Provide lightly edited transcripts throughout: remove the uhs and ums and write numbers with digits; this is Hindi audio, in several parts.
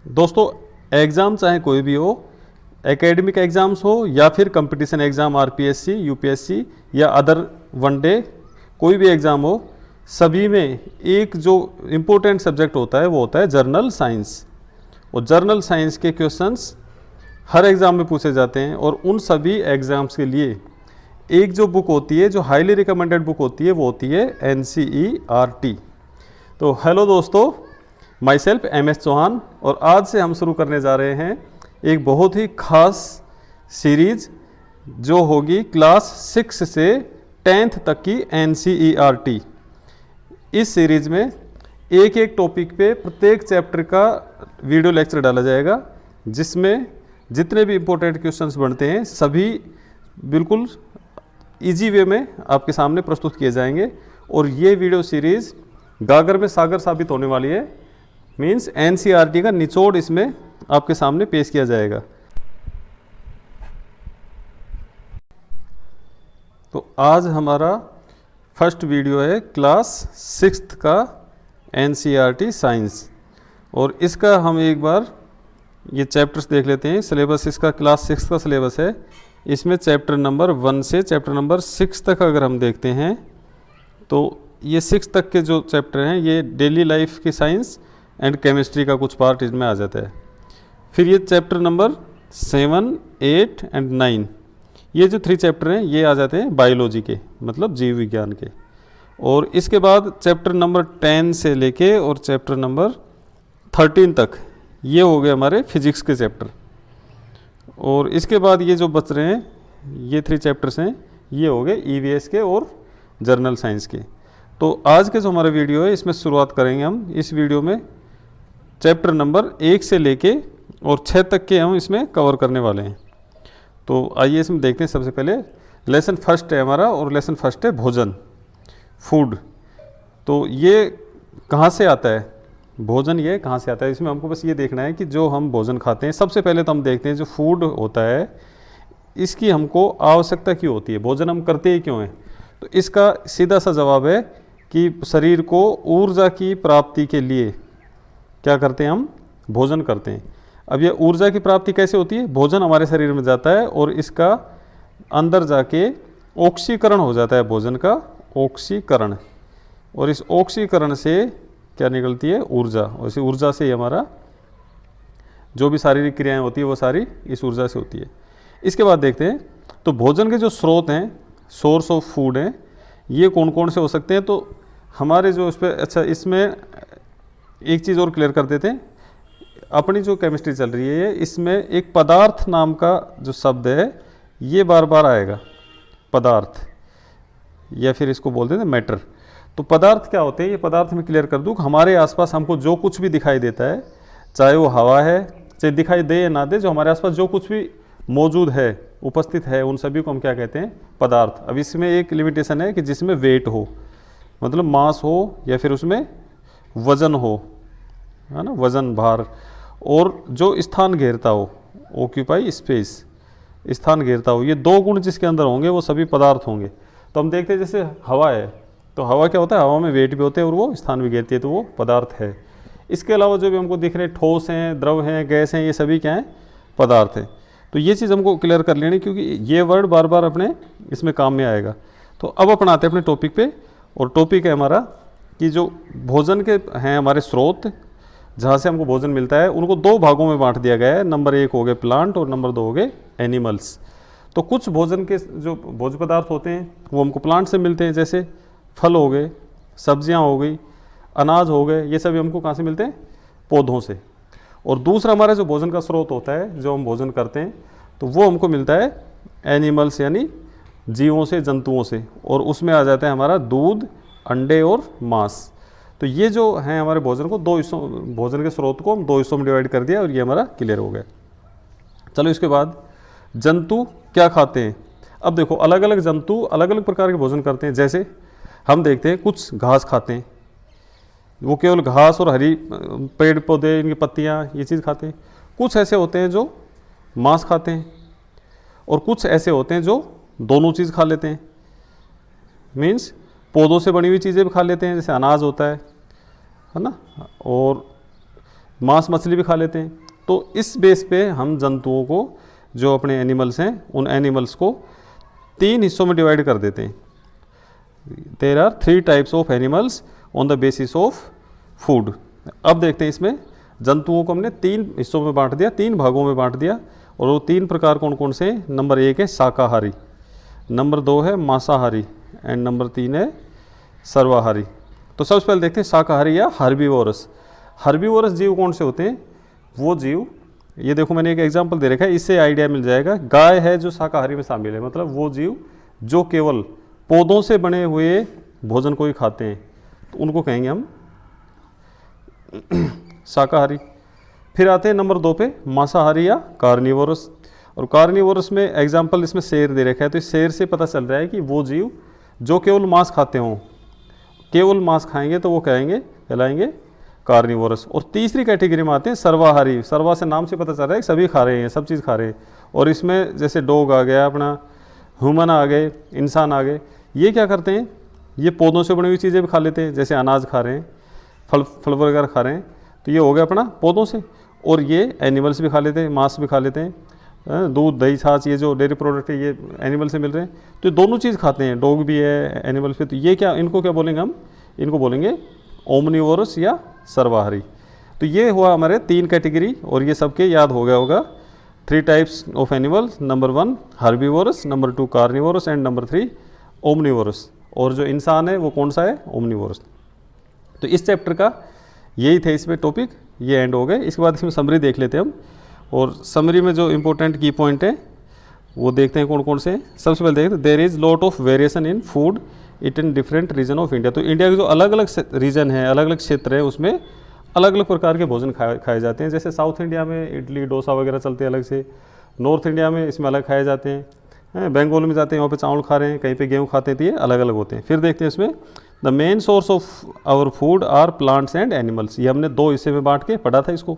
दोस्तों, एग्ज़ाम चाहे कोई भी हो, एकेडमिक एग्ज़ाम्स हो या फिर कंपटीशन एग्ज़ाम आरपीएससी, यूपीएससी या अदर वनडे कोई भी एग्ज़ाम हो, सभी में एक जो इम्पोर्टेंट सब्जेक्ट होता है वो होता है जर्नल साइंस। और जर्नल साइंस के क्वेश्चंस हर एग्ज़ाम में पूछे जाते हैं और उन सभी एग्ज़ाम्स के लिए एक जो बुक होती है, जो हाईली रिकमेंडेड बुक होती है, वो होती है NCERT। तो हेलो दोस्तों, माई सेल्फ MS चौहान, और आज से हम शुरू करने जा रहे हैं एक बहुत ही खास सीरीज जो होगी क्लास 6 से 10th तक की NCERT। इस सीरीज में एक एक टॉपिक पे प्रत्येक चैप्टर का वीडियो लेक्चर डाला जाएगा, जिसमें जितने भी इम्पोर्टेंट क्वेश्चंस बनते हैं सभी बिल्कुल इजी वे में आपके सामने प्रस्तुत किए जाएंगे। और ये वीडियो सीरीज़ गागर में सागर साबित होने वाली है। मीन्स NCERT का निचोड़ इसमें आपके सामने पेश किया जाएगा। तो आज हमारा फर्स्ट वीडियो है क्लास 6th का NCERT साइंस, और इसका हम एक बार ये चैप्टर्स देख लेते हैं। सिलेबस इसका क्लास 6 का सिलेबस है। इसमें चैप्टर नंबर 1 से चैप्टर नंबर 6 तक अगर हम देखते हैं तो ये 6 तक के जो चैप्टर हैं ये डेली लाइफ की साइंस एंड केमिस्ट्री का कुछ पार्ट इसमें आ जाता है। फिर ये चैप्टर नंबर 7, 8 एंड 9, ये जो 3 चैप्टर हैं ये आ जाते हैं बायोलॉजी के, मतलब जीव विज्ञान के। और इसके बाद चैप्टर नंबर 10 से लेके और चैप्टर नंबर 13 तक ये हो गए हमारे फिजिक्स के चैप्टर। और इसके बाद ये जो बच रहे हैं ये 3 चैप्टर्स हैं, ये हो गए EVS के और जर्नल साइंस के। तो आज के जो हमारा वीडियो है इसमें शुरुआत करेंगे हम इस वीडियो में चैप्टर नंबर 1 से लेके और 6 तक के हम इसमें कवर करने वाले हैं। तो आइए इसमें देखते हैं। सबसे पहले लेसन फर्स्ट है हमारा, और लेसन फर्स्ट है भोजन, फूड। तो ये कहाँ से आता है, भोजन ये कहाँ से आता है, इसमें हमको बस ये देखना है कि जो हम भोजन खाते हैं, सबसे पहले तो हम देखते हैं जो फूड होता है इसकी हमको आवश्यकता क्यों होती है, भोजन हम करते ही क्यों हैं। तो इसका सीधा सा जवाब है कि शरीर को ऊर्जा की प्राप्ति के लिए क्या करते हैं, हम भोजन करते हैं। अब ये ऊर्जा की प्राप्ति कैसे होती है, भोजन हमारे शरीर में जाता है और इसका अंदर जाके ऑक्सीकरण हो जाता है, भोजन का ऑक्सीकरण, और इस ऑक्सीकरण से क्या निकलती है, ऊर्जा। और इसी ऊर्जा से ही हमारा जो भी शारीरिक क्रियाएं होती है वो सारी इस ऊर्जा से होती है। इसके बाद देखते हैं तो भोजन के जो स्रोत हैं, सोर्स ऑफ फूड हैं, ये कौन कौन से हो सकते हैं। तो हमारे जो इस पर, अच्छा इसमें एक चीज़ और क्लियर कर देते हैं। अपनी जो केमिस्ट्री चल रही है इसमें एक पदार्थ नाम का जो शब्द है ये बार बार आएगा, पदार्थ, या फिर इसको बोलते हैं मैटर। तो पदार्थ क्या होते हैं, ये पदार्थ में क्लियर कर दूँ। हमारे आसपास हमको जो कुछ भी दिखाई देता है, चाहे वो हवा है, चाहे दिखाई दे या ना दे, जो हमारे आसपास जो कुछ भी मौजूद है, उपस्थित है, उन सभी को हम क्या कहते हैं, पदार्थ। अब इसमें एक लिमिटेशन है कि जिसमें वेट हो, मतलब मास हो, या फिर उसमें वजन हो, है ना, वजन, भार, और जो स्थान घेरता हो, ऑक्यूपाई स्पेस, स्थान घेरता हो, ये 2 गुण जिसके अंदर होंगे वो सभी पदार्थ होंगे। तो हम देखते हैं जैसे हवा है, तो हवा क्या होता है, हवा में वेट भी होते हैं और वो स्थान भी घेरती है, तो वो पदार्थ है। इसके अलावा जो भी हमको दिख रहे ठोस हैं, द्रव हैं, गैस हैं, ये सभी क्या हैं, पदार्थ हैं। तो ये चीज़ हमको क्लियर कर लेनी, क्योंकि ये वर्ड बार बार अपने इसमें काम में आएगा। तो अब अपन आते हैं अपने टॉपिक पे, और टॉपिक है हमारा कि जो भोजन के हैं हमारे स्रोत, जहाँ से हमको भोजन मिलता है, उनको 2 भागों में बांट दिया गया है। नंबर 1 हो गए प्लांट और नंबर 2 हो गए एनिमल्स। तो कुछ भोजन के जो भोज्य पदार्थ होते हैं वो हमको प्लांट से मिलते हैं, जैसे फल हो गए, सब्जियां हो गई, अनाज हो गए, ये सभी हमको कहाँ से मिलते हैं, पौधों से। और दूसरा हमारा जो भोजन का स्रोत होता है, जो हम भोजन करते हैं, तो वो हमको मिलता है एनिमल्स, यानी जीवों से, जंतुओं से। और उसमें आ जाता है हमारा दूध, अंडे और मांस। तो ये जो है हमारे भोजन को 2 हिस्सों, भोजन के स्रोत को हम 2 हिस्सों में डिवाइड कर दिया, और ये हमारा क्लियर हो गया। चलो इसके बाद जंतु क्या खाते हैं। अब देखो अलग अलग जंतु अलग अलग प्रकार के भोजन करते हैं। जैसे हम देखते हैं कुछ घास खाते हैं, वो केवल घास और हरी पेड़ पौधे, इनकी पत्तियाँ, ये चीज़ खाते हैं। कुछ ऐसे होते हैं जो मांस खाते हैं, और कुछ ऐसे होते हैं जो दोनों चीज़ खा लेते हैं। मीन्स पौधों से बनी हुई चीज़ें भी खा लेते हैं, जैसे अनाज होता है ना, और मांस मछली भी खा लेते हैं। तो इस बेस पे हम जंतुओं को, जो अपने एनिमल्स हैं, उन एनिमल्स को 3 हिस्सों में डिवाइड कर देते हैं। There are 3 types of animals on the basis of food. अब देखते हैं इसमें जंतुओं को हमने 3 हिस्सों में बांट दिया, 3 भागों में बांट दिया। और वो 3 प्रकार कौन कौन से हैं? नंबर 1 है शाकाहारी, नंबर 2 है मांसाहारी एंड नंबर 3 है सर्वाहारी। तो सबसे पहले देखते हैं शाकाहारी या हर्बीवोरस। हर्बीवोरस जीव कौन से होते हैं? वो जीव, ये देखो मैंने एक एग्जांपल दे रखा है, इससे आइडिया मिल जाएगा। गाय है जो शाकाहारी में शामिल है, मतलब वो जीव जो केवल पौधों से बने हुए भोजन को ही खाते हैं, तो उनको कहेंगे हम शाकाहारी। फिर आते हैं नंबर 2 पे मांसाहारी या कार्निवोरस। और कार्निवोरस में एग्जाम्पल इसमें शेर दे रखा है, तो इस शेर से पता चल रहा है कि वो जीव जो केवल मांस खाते हों, केवल मांस खाएंगे तो वो कहलाएंगे कार्निवोरस। और तीसरी कैटेगरी में आते हैं सर्वाहारी। सर्वा से नाम से पता चल रहा है कि सभी खा रहे हैं, सब चीज़ खा रहे हैं। और इसमें जैसे डॉग आ गया, अपना ह्यूमन आ गए, इंसान आ गए, ये क्या करते हैं? ये पौधों से बनी हुई चीज़ें भी खा लेते हैं, जैसे अनाज खा रहे हैं, फल वगैरह खा रहे हैं, तो ये हो गया अपना पौधों से। और ये एनिमल्स भी खा लेते हैं, मांस भी खा लेते हैं, दूध दही छाछ, ये जो डेयरी प्रोडक्ट है ये एनिमल से मिल रहे हैं, तो ये दोनों चीज़ खाते हैं, डॉग भी है एनिमल्स भी। तो ये क्या, इनको क्या बोलेंगे हम? इनको बोलेंगे ओमनिवोरस या सर्वाहारी। तो ये हुआ हमारे 3 कैटेगरी, और ये सबके याद हो गया होगा। 3 types of animals, number 1 herbivorous, number 2 carnivorous and number 3 omnivorous. और जो इंसान है वो कौन सा है? ओमनिवोरस। तो इस चैप्टर का यही थे इसमें टॉपिक, ये एंड हो गए। इसके बाद इसमें समरी देख लेते हैं हम, और समरी में जो इंपॉर्टेंट की पॉइंट है वो देखते हैं कौन कौन से हैं। सबसे पहले देखते हैं, there is lot of variation in food eat in different region of India. तो इंडिया के जो अलग अलग रीजन है, अलग अलग क्षेत्र है, उसमें अलग अलग प्रकार के भोजन खाए जाते हैं। जैसे साउथ इंडिया में इडली डोसा वगैरह चलते हैं अलग से, नॉर्थ इंडिया में इसमें अलग खाए जाते हैं, बंगाल में जाते हैं वहाँ पे चावल खा रहे हैं, कहीं पे गेहूँ खाते हैं, तो ये अलग अलग होते हैं। फिर देखते हैं इसमें the main source of our food are plants and animals. ये हमने 2 हिस्से में बांट के पढ़ा था इसको।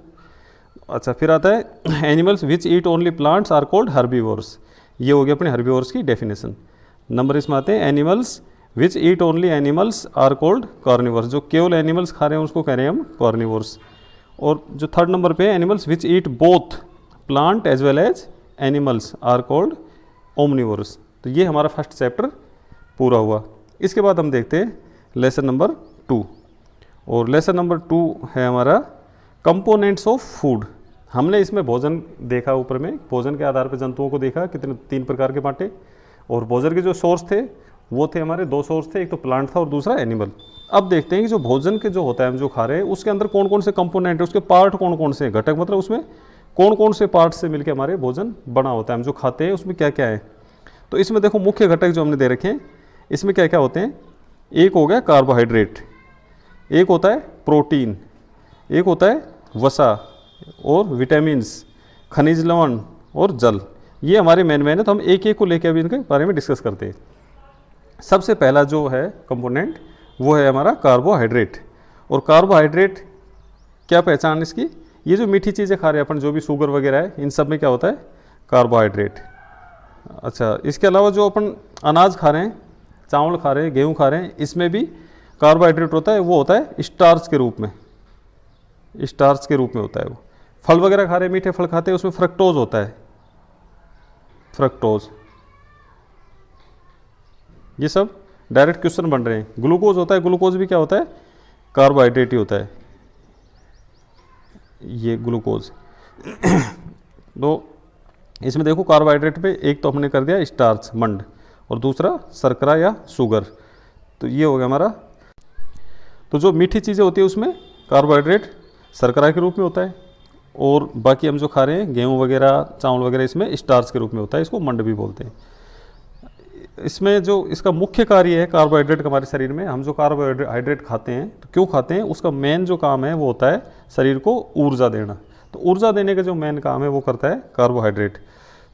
अच्छा, फिर आता है animals which eat only plants are called herbivores. ये हो गया अपने हर्बीवोर्स की डेफिनेशन। नंबर इसमें आते हैं animals which eat only animals are called carnivores. जो केवल एनिमल्स खा रहे हैं उसको कह रहे हैं हम कार्निवोर्स। और जो 3rd नंबर पे animals which eat both plant as well as animals are called omnivorous. तो ये हमारा फर्स्ट चैप्टर पूरा हुआ। इसके बाद हम देखते हैं लेसन नंबर 2, और लेसन नंबर 2 है हमारा कंपोनेंट्स ऑफ फूड। हमने इसमें भोजन देखा, ऊपर में भोजन के आधार पर जंतुओं को देखा, कितने 3 प्रकार के बांटे। और भोजन के जो सोर्स थे वो थे हमारे 2 सोर्स थे, एक तो प्लांट था और दूसरा एनिमल। अब देखते हैं कि जो भोजन के जो होता है हम जो खा रहे हैं उसके अंदर कौन कौन से कंपोनेंट है, उसके पार्ट कौन कौन से हैं, घटक, मतलब उसमें कौन कौन से पार्ट से मिलकर हमारे भोजन बना होता है, हम जो खाते हैं उसमें क्या क्या है। तो इसमें देखो मुख्य घटक जो हमने दे रखे हैं, इसमें क्या क्या होते हैं। एक हो गया कार्बोहाइड्रेट, एक होता है प्रोटीन, एक होता है वसा और विटामिन्स, खनिज लवण और जल। ये हमारे मेन है, तो हम एक एक को लेकर अभी इनके बारे में डिस्कस करते हैं। सबसे पहला जो है कंपोनेंट वो है हमारा कार्बोहाइड्रेट। और कार्बोहाइड्रेट क्या पहचान इसकी, ये जो मीठी चीज़ें खा रहे हैं अपन, जो भी शुगर वगैरह है, इन सब में क्या होता है? कार्बोहाइड्रेट। अच्छा, इसके अलावा जो अपन अनाज खा रहे हैं, चावल खा रहे हैं, गेहूँ खा रहे हैं, इसमें भी कार्बोहाइड्रेट होता है। वो होता है स्टार्च के रूप में, स्टार्च के रूप में होता है वो। फल वगैरह खा रहे हैं, मीठे फल खाते हैं, उसमें फ्रक्टोज होता है, फ्रक्टोज। ये सब डायरेक्ट क्वेश्चन बन रहे हैं। ग्लूकोज होता है, ग्लूकोज भी क्या होता है? कार्बोहाइड्रेट ही होता है, ये ग्लूकोज। तो इसमें देखो कार्बोहाइड्रेट पे एक तो हमने कर दिया स्टार्च, मंड, और दूसरा शर्करा या शुगर। तो ये हो गया हमारा। तो जो मीठी चीज़ें होती है उसमें कार्बोहाइड्रेट शर्करा के रूप में होता है, और बाकी हम जो खा रहे हैं गेहूँ वगैरह, चावल वगैरह, इसमें स्टार्च के रूप में होता है, इसको मंड भी बोलते हैं। इसमें जो इसका मुख्य कार्य है कार्बोहाइड्रेट का हमारे शरीर में, हम जो कार्बोहाइड्रेट खाते हैं तो क्यों खाते हैं, उसका मेन जो काम है वो होता है शरीर को ऊर्जा देना। तो ऊर्जा देने का जो मेन काम है वो करता है कार्बोहाइड्रेट।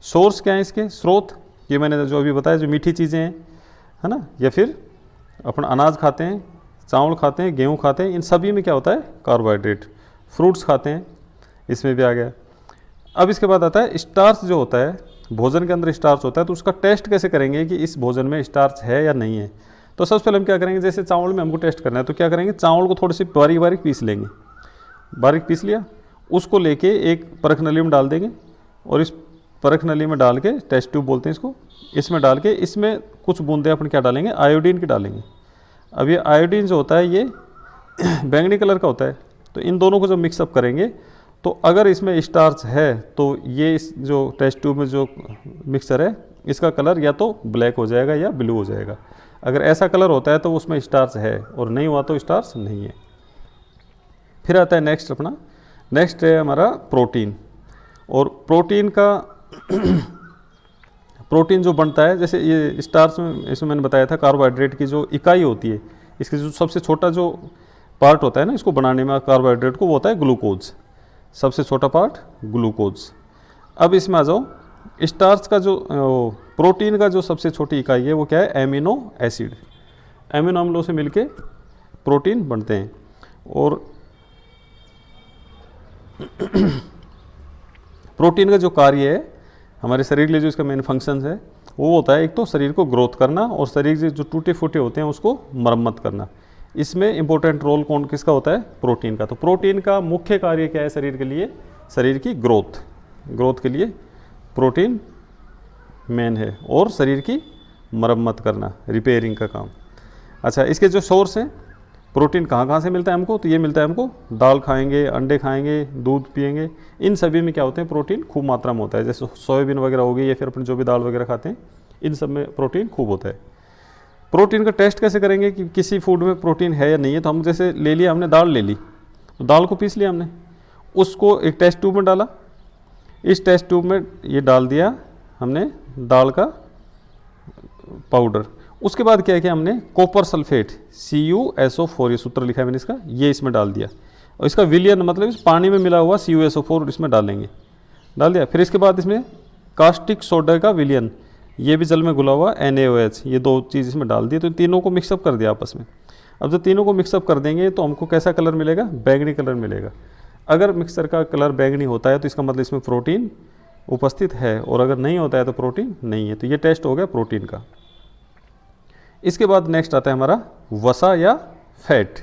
सोर्स क्या है इसके, स्रोत, ये मैंने जो अभी बताया, जो मीठी चीज़ें हैं, है ना, या फिर अपन अनाज खाते हैं, चावल खाते हैं, गेहूँ खाते हैं, इन सभी में क्या होता है? कार्बोहाइड्रेट। फ्रूट्स खाते हैं, इसमें भी आ गया। अब इसके बाद आता है स्टार्च जो होता है, भोजन के अंदर स्टार्च होता है, तो उसका टेस्ट कैसे करेंगे कि इस भोजन में स्टार्च है या नहीं है। तो सबसे पहले हम क्या करेंगे, जैसे चावल में हमको टेस्ट करना है तो क्या करेंगे, चावल को थोड़ी सी बारीक बारीक पीस लेंगे, बारीक पीस लिया, उसको लेके एक परख नली में डाल देंगे और इस परख नली में डाल के, टेस्ट ट्यूब बोलते हैं इसको, इसमें डाल के इसमें कुछ बूंदे अपन क्या डालेंगे, आयोडीन की डालेंगे। अब ये आयोडीन जो होता है ये बैंगनी कलर का होता है, तो इन दोनों को जब मिक्सअप करेंगे तो अगर इसमें स्टार्च है तो ये इस जो टेस्ट ट्यूब में जो मिक्सचर है इसका कलर या तो ब्लैक हो जाएगा या ब्लू हो जाएगा। अगर ऐसा कलर होता है तो उसमें स्टार्च है, और नहीं हुआ तो स्टार्च नहीं है। फिर आता है नेक्स्ट अपना, नेक्स्ट है हमारा प्रोटीन। और प्रोटीन का प्रोटीन जो बनता है, जैसे ये स्टार्च में इसमें मैंने बताया था कार्बोहाइड्रेट की जो इकाई होती है, इसके जो सबसे छोटा जो पार्ट होता है ना इसको बनाने में कार्बोहाइड्रेट को, वो होता है ग्लूकोज। सबसे छोटा पार्ट ग्लूकोज। अब इसमें आ जाओ, स्टार्च का जो प्रोटीन का जो सबसे छोटी इकाई है वो क्या है, एमिनो एसिड। एमिनो अम्लों से मिलके प्रोटीन बनते हैं। और प्रोटीन का जो कार्य है हमारे शरीर के लिए, जो इसका मेन फंक्शन है वो होता है एक तो शरीर को ग्रोथ करना और शरीर से जो टूटे फूटे होते हैं उसको मरम्मत करना। इसमें इंपॉर्टेंट रोल कौन किसका होता है, प्रोटीन का। तो प्रोटीन का मुख्य कार्य क्या है शरीर के लिए, शरीर की ग्रोथ के लिए प्रोटीन मेन है, और शरीर की मरम्मत करना, रिपेयरिंग का काम। अच्छा, इसके जो सोर्स हैं प्रोटीन कहाँ से मिलता है हमको, तो ये मिलता है हमको दाल खाएंगे, अंडे खाएंगे, दूध पिएंगे, इन सभी में क्या होते हैं, प्रोटीन खूब मात्रा में होता है। जैसे सोयाबीन वगैरह हो गई या फिर अपने जो भी दाल वगैरह खाते हैं, इन सब में प्रोटीन खूब होता है। प्रोटीन का टेस्ट कैसे करेंगे कि किसी फूड में प्रोटीन है या नहीं है, तो हम जैसे ले लिया, हमने दाल ले ली, तो दाल को पीस लिया हमने, उसको एक टेस्ट ट्यूब में डाला, इस टेस्ट ट्यूब में ये डाल दिया हमने दाल का पाउडर। उसके बाद क्या किया हमने, कॉपर सल्फेट CuSO4, ये सूत्र लिखा है मैंने इसका, ये इसमें डाल दिया, और इसका विलयन मतलब इस पानी में मिला हुआ CuSO4 इसमें डालेंगे, डाल दिया। फिर इसके बाद इसमें कास्टिक सोडा का विलयन, ये भी जल में घुला हुआ NaOH, ये दो चीज़ इसमें डाल दी, तो तीनों को मिक्सअप कर दिया आपस में। अब जब तीनों को मिक्सअप कर देंगे तो हमको कैसा कलर मिलेगा, बैंगनी कलर मिलेगा। अगर मिक्सर का कलर बैंगनी होता है तो इसका मतलब इसमें प्रोटीन उपस्थित है, और अगर नहीं होता है तो प्रोटीन नहीं है। तो ये टेस्ट हो गया प्रोटीन का। इसके बाद नेक्स्ट आता है हमारा वसा या फैट।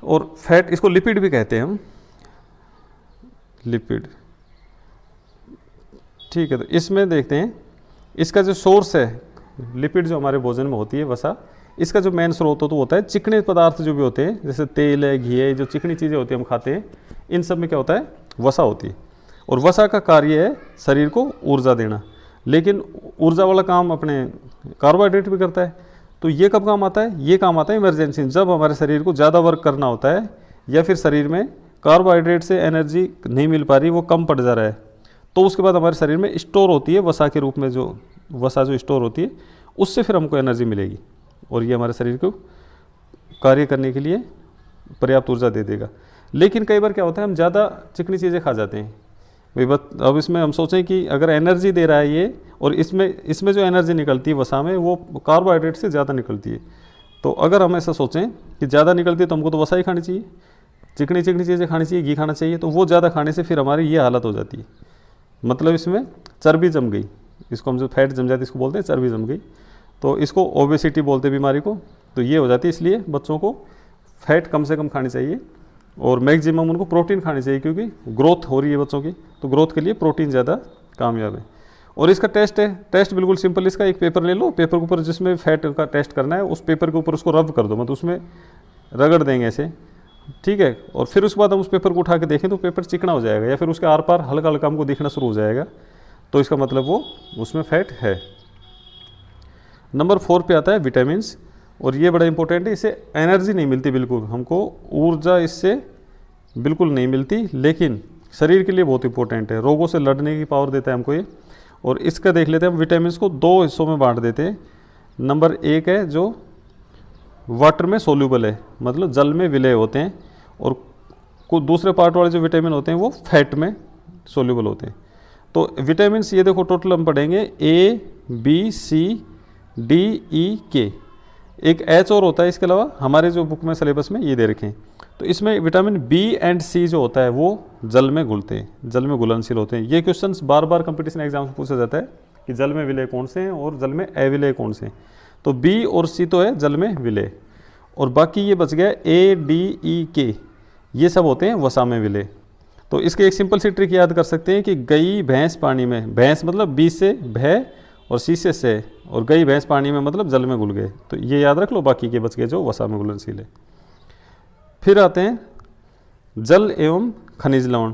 और फैट, इसको लिपिड भी कहते हैं हम, लिपिड, ठीक है। तो इसमें देखते हैं इसका जो सोर्स है, लिपिड जो हमारे भोजन में होती है वसा, इसका जो मेन स्रोत तो होता है चिकने पदार्थ जो भी होते हैं, जैसे तेल है, घी है, जो चिकनी चीज़ें होती हैं हम खाते हैं, इन सब में क्या होता है, वसा होती है। और वसा का कार्य है शरीर को ऊर्जा देना, लेकिन ऊर्जा वाला काम अपने कार्बोहाइड्रेट भी करता है। तो ये कब काम आता है, ये काम आता है इमरजेंसी, जब हमारे शरीर को ज़्यादा वर्क करना होता है, या फिर शरीर में कार्बोहाइड्रेट से एनर्जी नहीं मिल पा रही, वो कम पड़ जा रहा है, तो उसके बाद हमारे शरीर में स्टोर होती है वसा के रूप में, जो वसा जो स्टोर होती है उससे फिर हमको एनर्जी मिलेगी, और ये हमारे शरीर को कार्य करने के लिए पर्याप्त ऊर्जा दे देगा। लेकिन कई बार क्या होता है, हम ज़्यादा चिकनी चीज़ें खा जाते हैं। अब इसमें हम सोचें कि अगर एनर्जी दे रहा है ये, और इसमें जो एनर्जी निकलती है वसा में, वो कार्बोहाइड्रेट से ज़्यादा निकलती है। तो अगर हम ऐसा सोचें कि ज़्यादा निकलती है तो हमको तो वसा ही खानी चाहिए, चिकनी चीज़ें खानी चाहिए, घी खाना चाहिए, तो वो ज़्यादा खाने से फिर हमारी ये हालत हो जाती है, मतलब इसमें चर्बी जम गई, इसको हम जो फैट जम जाती है इसको बोलते हैं चर्बी जम गई, तो इसको ओबेसिटी बोलते हैं बीमारी को। तो ये हो जाती है, इसलिए बच्चों को फैट कम से कम खानी चाहिए, और मैक्सिमम उनको प्रोटीन खानी चाहिए, क्योंकि ग्रोथ हो रही है बच्चों की, तो ग्रोथ के लिए प्रोटीन ज़्यादा कामयाब है। और इसका टेस्ट है, टेस्ट बिल्कुल सिंपल, इसका एक पेपर ले लो, पेपर के ऊपर जिसमें फैट का टेस्ट करना है उस पेपर के ऊपर उसको रब कर दो, मतलब उसमें रगड़ देंगे ऐसे, ठीक है। और फिर उसके बाद हम उस पेपर को उठा के देखें तो पेपर चिकना हो जाएगा, या फिर उसके आर पार हल्का हल्का हमको दिखना शुरू हो जाएगा, तो इसका मतलब वो उसमें फैट है। नंबर 4 पे आता है विटामिन्स, और ये बड़ा इंपॉर्टेंट है, इससे एनर्जी नहीं मिलती बिल्कुल, हमको ऊर्जा इससे बिल्कुल नहीं मिलती, लेकिन शरीर के लिए बहुत इंपॉर्टेंट है, रोगों से लड़ने की पावर देता है हमको ये। और इसका देख लेते हैं हम, विटामिन्स को 2 हिस्सों में बांट देते हैं। नंबर 1 है जो वाटर में सोल्यूबल है, मतलब जल में विलय होते हैं, और कुछ दूसरे पार्ट वाले जो विटामिन होते हैं वो फैट में सोल्यूबल होते हैं। तो विटामिन्स ये देखो टोटल हम पढ़ेंगे A, B, C, D, E, K, एक H और होता है इसके अलावा, हमारे जो बुक में सिलेबस में ये दे रखे हैं। तो इसमें विटामिन B एंड C जो होता है वो जल में घुलते हैं, जल में घुलनशील होते हैं। ये क्वेश्चंस बार बार कंपटीशन एग्जाम में पूछा जाता है कि जल में विलय कौन से हैं और जल में अविलय कौन से हैं। तो B और C तो है जल में विलय, और बाकी ये बच गया A, D, E, K, ये सब होते हैं वसा में विलय। तो इसके एक सिंपल सी ट्रिक याद कर सकते हैं कि गई भैंस पानी में, भैंस मतलब बी से भय और सी से, और गई भैंस पानी में मतलब जल में घुल गए। तो ये याद रख लो, बाकी के बच गए जो वसा में घुलनशील है। फिर आते हैं जल एवं खनिज लवण।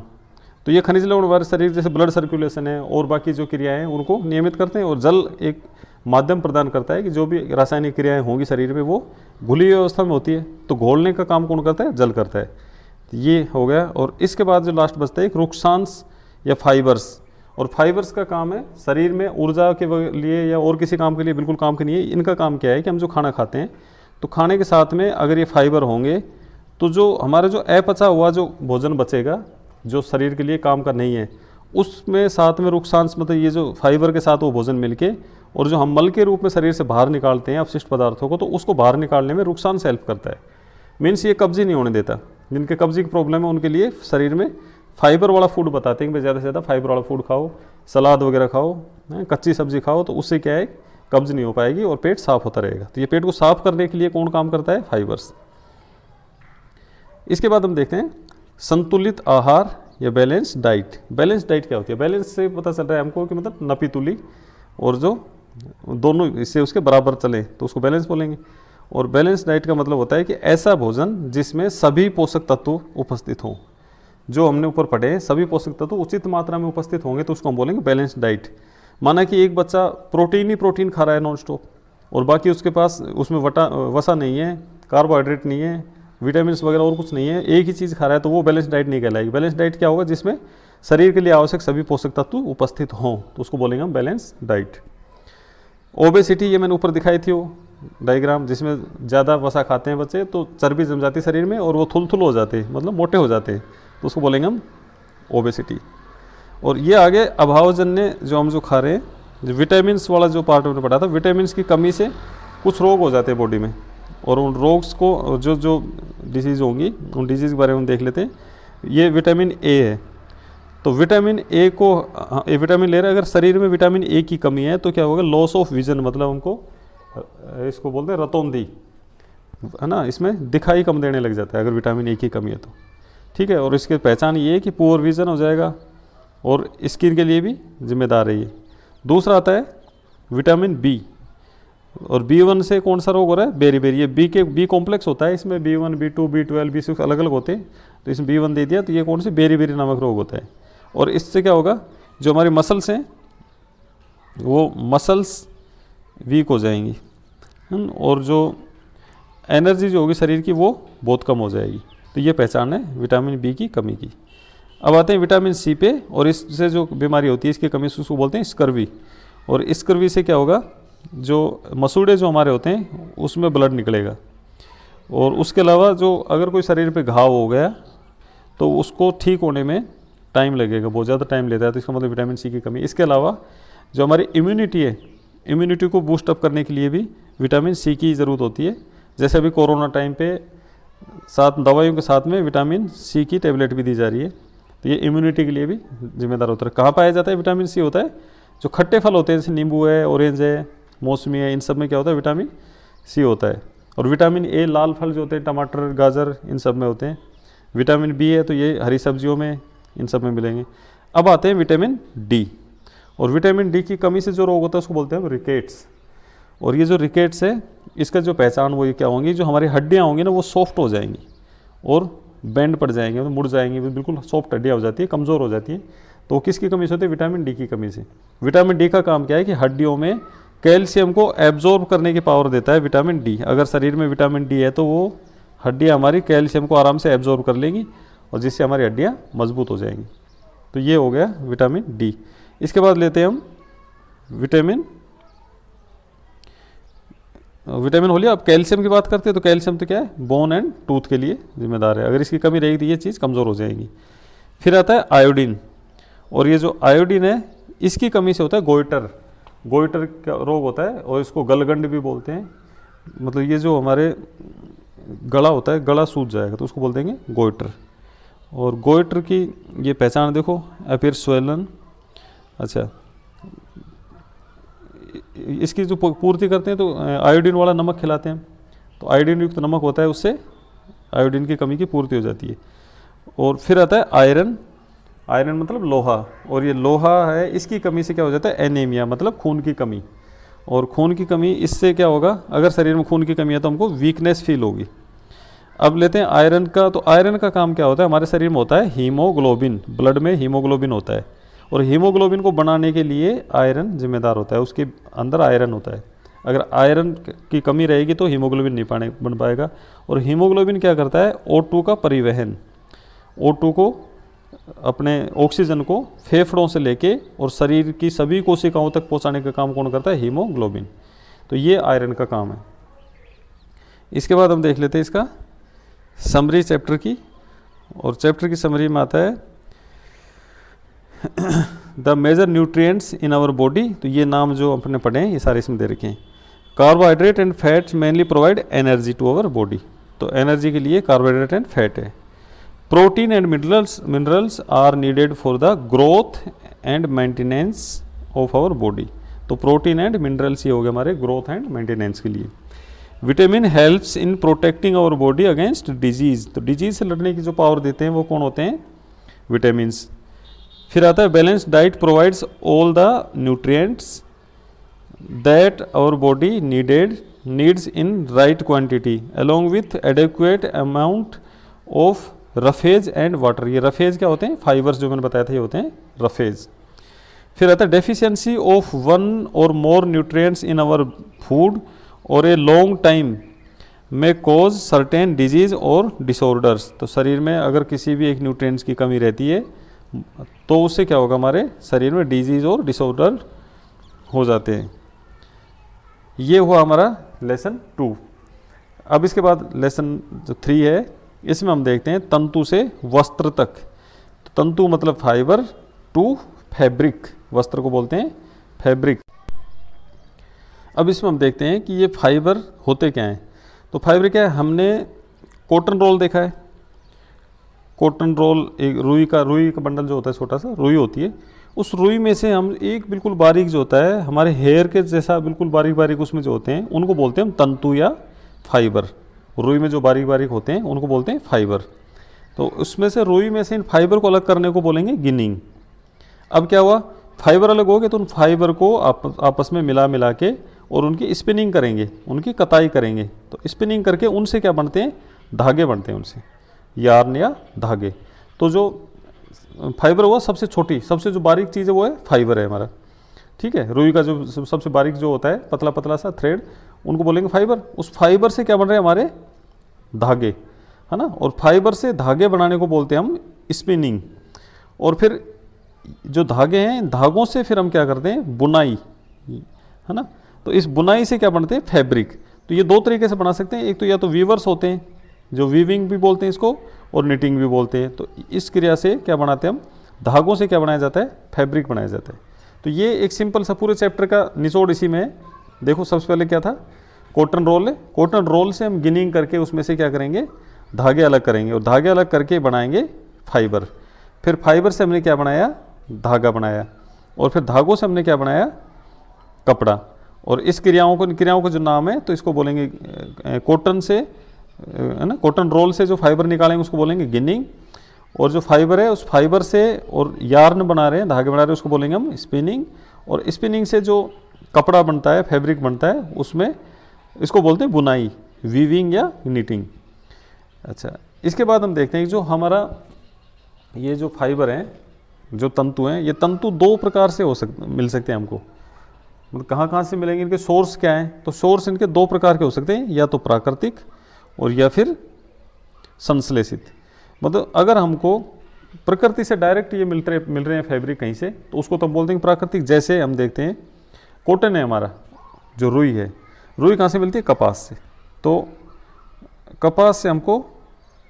तो ये खनिज लवण हमारे शरीर जैसे ब्लड सर्कुलेशन है और बाकी जो क्रियाएं हैं उनको नियमित करते हैं, और जल एक माध्यम प्रदान करता है कि जो भी रासायनिक क्रियाएं होंगी शरीर में वो घुली हुई अवस्था में होती है, तो घोलने का काम कौन करता है? जल करता है। ये हो गया। और इसके बाद जो लास्ट बचता है एक रुक्षांश या फाइबर्स, और फाइबर्स का काम है शरीर में ऊर्जा के लिए या और किसी काम के लिए बिल्कुल काम के नहीं है। इनका काम क्या है कि हम जो खाना खाते हैं तो खाने के साथ में अगर ये फाइबर होंगे तो जो हमारा जो अपचा हुआ जो भोजन बचेगा जो शरीर के लिए काम का नहीं है, उसमें साथ में रुक्षांश मतलब ये जो फाइबर के साथ वो भोजन मिलके, और जो हम मल के रूप में शरीर से बाहर निकालते हैं अपशिष्ट पदार्थों को, तो उसको बाहर निकालने में रुक्षांश हेल्प करता है। मीन्स ये कब्जी नहीं होने देता। जिनके कब्जी की प्रॉब्लम है उनके लिए शरीर में फाइबर वाला फूड बताते हैं कि भाई ज़्यादा से ज़्यादा फाइबर वाला फूड खाओ, सलाद वगैरह खाओ, कच्ची सब्जी खाओ, तो उससे क्या है कब्ज नहीं हो पाएगी और पेट साफ होता रहेगा। तो ये पेट को साफ करने के लिए कौन काम करता है? फाइबर्स। इसके बाद हम देखते हैं संतुलित आहार या बैलेंस डाइट। बैलेंस डाइट क्या होती है? बैलेंस से पता चल रहा है हमको कि मतलब नपी तुली और जो दोनों इससे उसके बराबर चलें तो उसको बैलेंस बोलेंगे। और बैलेंस डाइट का मतलब होता है कि ऐसा भोजन जिसमें सभी पोषक तत्व उपस्थित हों। जो हमने ऊपर पढ़े हैं सभी पोषक तत्व उचित मात्रा में उपस्थित होंगे तो उसको हम बोलेंगे बैलेंस डाइट। माना कि एक बच्चा प्रोटीन ही प्रोटीन खा रहा है नॉन स्टॉप, और बाकी उसके पास उसमें वसा नहीं है, कार्बोहाइड्रेट नहीं है, विटामिन वगैरह और कुछ नहीं है, एक ही चीज़ खा रहा है, तो वो बैलेंस डाइट नहीं कहलाएगी। बैलेंस डाइट क्या होगा? जिसमें शरीर के लिए आवश्यक सभी पोषक तत्व उपस्थित हों, तो उसको बोलेंगे हम बैलेंस डाइट। ओबेसिटी, ये मैंने ऊपर दिखाई थी वो डायग्राम, जिसमें ज़्यादा वसा खाते हैं बच्चे तो चर्बी जम जाती है शरीर में और वो थुल हो जाते हैं, मतलब मोटे हो जाते हैं, तो उसको बोलेंगे हम ओबेसिटी। और ये आगे अभावजन्य जो हम जो खा रहे हैं, जो विटामिन वाला जो पार्ट मैंने पढ़ा था, विटामिन की कमी से कुछ रोग हो जाते हैं बॉडी में, और उन रोग्स को जो डिजीज़ होंगी उन डिजीज़ के बारे में देख लेते हैं। ये विटामिन ए है, तो विटामिन ए को विटामिन ले रहे हैं, अगर शरीर में विटामिन ए की कमी है तो क्या होगा? लॉस ऑफ विजन, मतलब हमको इसको बोलते हैं रतौंधी, है ना, इसमें दिखाई कम देने लग जाता है अगर विटामिन ए की कमी है तो, ठीक है। और इसकी पहचान ये है कि पुअर विजन हो जाएगा और स्किन के लिए भी जिम्मेदार है ये। दूसरा आता है विटामिन बी, और B1 से कौन सा रोग हो रहा है? बेरी। ये बी कॉम्प्लेक्स होता है, इसमें B1, B2, B12, B6 अलग अलग होते हैं, तो इसमें B1 दे दिया, तो ये कौन सी बेरी नामक रोग होता है। और इससे क्या होगा? जो हमारी मसल्स हैं वो मसल्स वीक हो जाएंगी, और जो एनर्जी जो होगी शरीर की वो बहुत कम हो जाएगी। तो ये पहचान है विटामिन बी की कमी की। अब आते हैं विटामिन सी पे, और इससे जो बीमारी होती है इसकी कमी से उसको बोलते हैं स्कर्वी। और स्कर्वी से क्या होगा? जो मसूड़े जो हमारे होते हैं उसमें ब्लड निकलेगा, और उसके अलावा जो अगर कोई शरीर पे घाव हो गया तो उसको ठीक होने में टाइम लगेगा, बहुत ज़्यादा टाइम लेता है, तो इसका मतलब विटामिन सी की कमी। इसके अलावा जो हमारी इम्यूनिटी है, इम्यूनिटी को बूस्ट अप करने के लिए भी विटामिन सी की ज़रूरत होती है। जैसे अभी कोरोना टाइम पे साथ दवाइयों के साथ में विटामिन सी की टेबलेट भी दी जा रही है, तो ये इम्यूनिटी के लिए भी जिम्मेदार होता है। कहाँ पाया जाता है विटामिन सी? होता है जो खट्टे फल होते हैं, जैसे नींबू है, ऑरेंज है, मौसमी है, इन सब में क्या होता है? विटामिन सी होता है। और विटामिन ए लाल फल जो होते हैं, टमाटर, गाजर, इन सब में होते हैं। विटामिन बी है तो ये हरी सब्जियों में, इन सब में मिलेंगे। अब आते हैं विटामिन डी, और विटामिन डी की कमी से जो रोग होता है उसको बोलते हैं रिकेट्स। और ये जो रिकेट्स है इसका जो पहचान वो ये क्या होंगी? जो हमारी हड्डियाँ होंगी ना वो सॉफ्ट हो जाएंगी और बेंड पड़ जाएंगे, तो मुड़ जाएंगी, बिल्कुल सॉफ्ट हड्डियाँ हो जाती है, कमज़ोर हो जाती है। तो किसकी कमी से होती है? विटामिन डी की कमी से। विटामिन डी का काम क्या है कि हड्डियों में कैल्शियम को एब्जॉर्ब करने की पावर देता है विटामिन डी। अगर शरीर में विटामिन डी है तो वो हड्डियाँ हमारी कैल्शियम को आराम से एब्जॉर्ब कर लेंगी, और जिससे हमारी हड्डियाँ मजबूत हो जाएंगी। तो ये हो गया विटामिन डी। इसके बाद लेते हैं हम विटामिन हो लिया। अब कैल्शियम की बात करते हैं, तो कैल्शियम तो क्या है? बोन एंड टूथ के लिए जिम्मेदार है। अगर इसकी कमी रहेगी तो ये चीज़ कमज़ोर हो जाएगी। फिर आता है आयोडीन, और ये जो आयोडीन है इसकी कमी से होता है गोइटर का रोग होता है, और इसको गलगंड भी बोलते हैं। मतलब ये जो हमारे गला होता है, गला सूज जाएगा तो उसको बोल देंगे गोइटर। और गोइटर की ये पहचान देखो, अपीयर स्वेलन। अच्छा, इसकी जो पूर्ति करते हैं तो आयोडीन वाला नमक खिलाते हैं, तो आयोडीन युक्त नमक होता है, उससे आयोडीन की कमी की पूर्ति हो जाती है। और फिर आता है आयरन आयरन मतलब लोहा, और ये लोहा है, इसकी कमी से क्या हो जाता है एनीमिया, मतलब खून की कमी। और खून की कमी इससे क्या होगा, अगर शरीर में खून की कमी है तो हमको वीकनेस फील होगी। अब लेते हैं आयरन का। तो आयरन का काम क्या होता है, हमारे शरीर में होता है हीमोग्लोबिन, ब्लड में हीमोग्लोबिन होता है, और हीमोग्लोबिन को बनाने के लिए आयरन जिम्मेदार होता है, उसके अंदर आयरन होता है। अगर आयरन की कमी रहेगी तो हीमोग्लोबिन नहीं बन पाएगा। और हीमोग्लोबिन क्या करता है, O2 का परिवहन, O2 को, अपने ऑक्सीजन को फेफड़ों से लेके और शरीर की सभी कोशिकाओं तक पहुंचाने का काम कौन करता है, हीमोग्लोबिन। तो ये आयरन का काम है। इसके बाद हम देख लेते हैं इसका समरी चैप्टर की, और चैप्टर की समरी में आता है the major nutrients in our body. तो ये नाम जो अपने पढ़े हैं ये सारे इसमें दे रखे हैं। Carbohydrate and fats mainly provide energy to our body, तो एनर्जी के लिए कार्बोहाइड्रेट एंड फैट है। Protein and minerals are needed for the growth and maintenance of our body. तो प्रोटीन एंड मिनरल्स ये हो गए हमारे ग्रोथ एंड मेंटेनेंस के लिए। Vitamin helps in protecting our body against disease. तो डिजीज से लड़ने की जो पावर देते हैं वो कौन होते हैं, विटामिन्स। फिर आता है balance diet provides all the nutrients that our body needs in right quantity along with adequate amount of roughage and water. ये रफेज क्या होते हैं, फाइबर्स जो मैंने बताया था ये होते हैं रफेज। फिर आता है डेफिशिएंसी ऑफ वन और मोर न्यूट्रिएंट्स इन आवर फूड और ए लॉन्ग टाइम में कॉज सर्टेन डिजीज और डिसऑर्डर्स। तो शरीर में अगर किसी भी एक न्यूट्रिएंट्स की कमी रहती है तो उससे क्या होगा, हमारे शरीर में डिजीज और डिसऑर्डर हो जाते हैं। ये हुआ हमारा लेसन 2। अब इसके बाद लेसन जो 3 है, इसमें हम देखते हैं तंतु से वस्त्र तक। तो तंतु मतलब फाइबर, टू फैब्रिक, वस्त्र को बोलते हैं फैब्रिक। अब इसमें हम देखते हैं कि ये फाइबर होते क्या हैं। तो फाइबर क्या है, हमने कॉटन रोल देखा है। कॉटन रोल एक रुई का बंडल जो होता है, छोटा सा रुई होती है, उस रुई में से हम एक बिल्कुल बारीक जो होता है, हमारे हेयर के जैसा बिल्कुल बारीक बारीक उसमें जो होते हैं उनको बोलते हैं हम तंतु या फाइबर। रुई में जो बारीक बारीक होते हैं उनको बोलते हैं फाइबर। तो उसमें से रुई में से इन फाइबर को अलग करने को बोलेंगे गिनिंग। अब क्या हुआ, फाइबर अलग हो गए तो उन फाइबर को आपस में मिला के और उनकी स्पिनिंग करेंगे, उनकी कताई करेंगे। तो स्पिनिंग करके उनसे क्या बनते हैं, धागे बनते हैं उनसे, यार्न या धागे। तो जो फाइबर हुआ सबसे छोटी, सबसे जो बारीक चीज़ है वो है फाइबर है हमारा। ठीक है, रुई का जो सबसे बारीक जो होता है पतला पतला सा थ्रेड, उनको बोलेंगे फाइबर। उस फाइबर से क्या बन रहे हैं हमारे धागे, है ना। और फाइबर से धागे बनाने को बोलते हैं हम स्पिनिंग। और फिर जो धागे हैं, धागों से फिर हम क्या करते हैं, बुनाई, है ना। तो इस बुनाई से क्या बनते हैं, फैब्रिक। तो ये दो तरीके से बना सकते हैं, एक तो या तो वीवर्स होते हैं जो वीविंग भी बोलते हैं इसको, और निटिंग भी बोलते हैं। तो इस क्रिया से क्या बनाते हैं हम, धागों से क्या बनाया जाता है, फैब्रिक बनाया जाता है। तो ये एक सिंपल सा पूरे चैप्टर का निचोड़ इसी में है। देखो सबसे पहले क्या था, कॉटन रोल है, कॉटन रोल से हम गिनिंग करके उसमें से क्या करेंगे, धागे अलग करेंगे, और धागे अलग करके बनाएंगे फाइबर। फिर फाइबर से हमने क्या बनाया, धागा बनाया, और फिर धागों से हमने क्या बनाया, कपड़ा। और इस क्रियाओं को जो नाम है तो इसको बोलेंगे कॉटन से, है ना, कॉटन रोल से जो फाइबर निकालेंगे उसको बोलेंगे गिनिंग। और जो फाइबर है उस फाइबर से और यार्न बना रहे हैं, धागे बना रहे हैं, उसको बोलेंगे हम स्पिनिंग। और स्पिनिंग से जो कपड़ा बनता है, फैब्रिक बनता है, उसमें इसको बोलते हैं बुनाई, वीविंग या निटिंग। अच्छा, इसके बाद हम देखते हैं कि जो हमारा ये जो फाइबर हैं, जो तंतु हैं, ये तंतु दो प्रकार से मिल सकते हैं हमको। मतलब कहाँ से मिलेंगे, इनके सोर्स क्या हैं। तो सोर्स इनके दो प्रकार के हो सकते हैं, या तो प्राकृतिक और या फिर संश्लेषित। मतलब अगर हमको प्रकृति से डायरेक्ट ये मिल रहे हैं फैब्रिक कहीं से, तो उसको तो हम बोलते हैं प्राकृतिक। जैसे हम देखते हैं कॉटन है हमारा, जो रुई है, रुई कहाँ से मिलती है, कपास से। तो कपास से हमको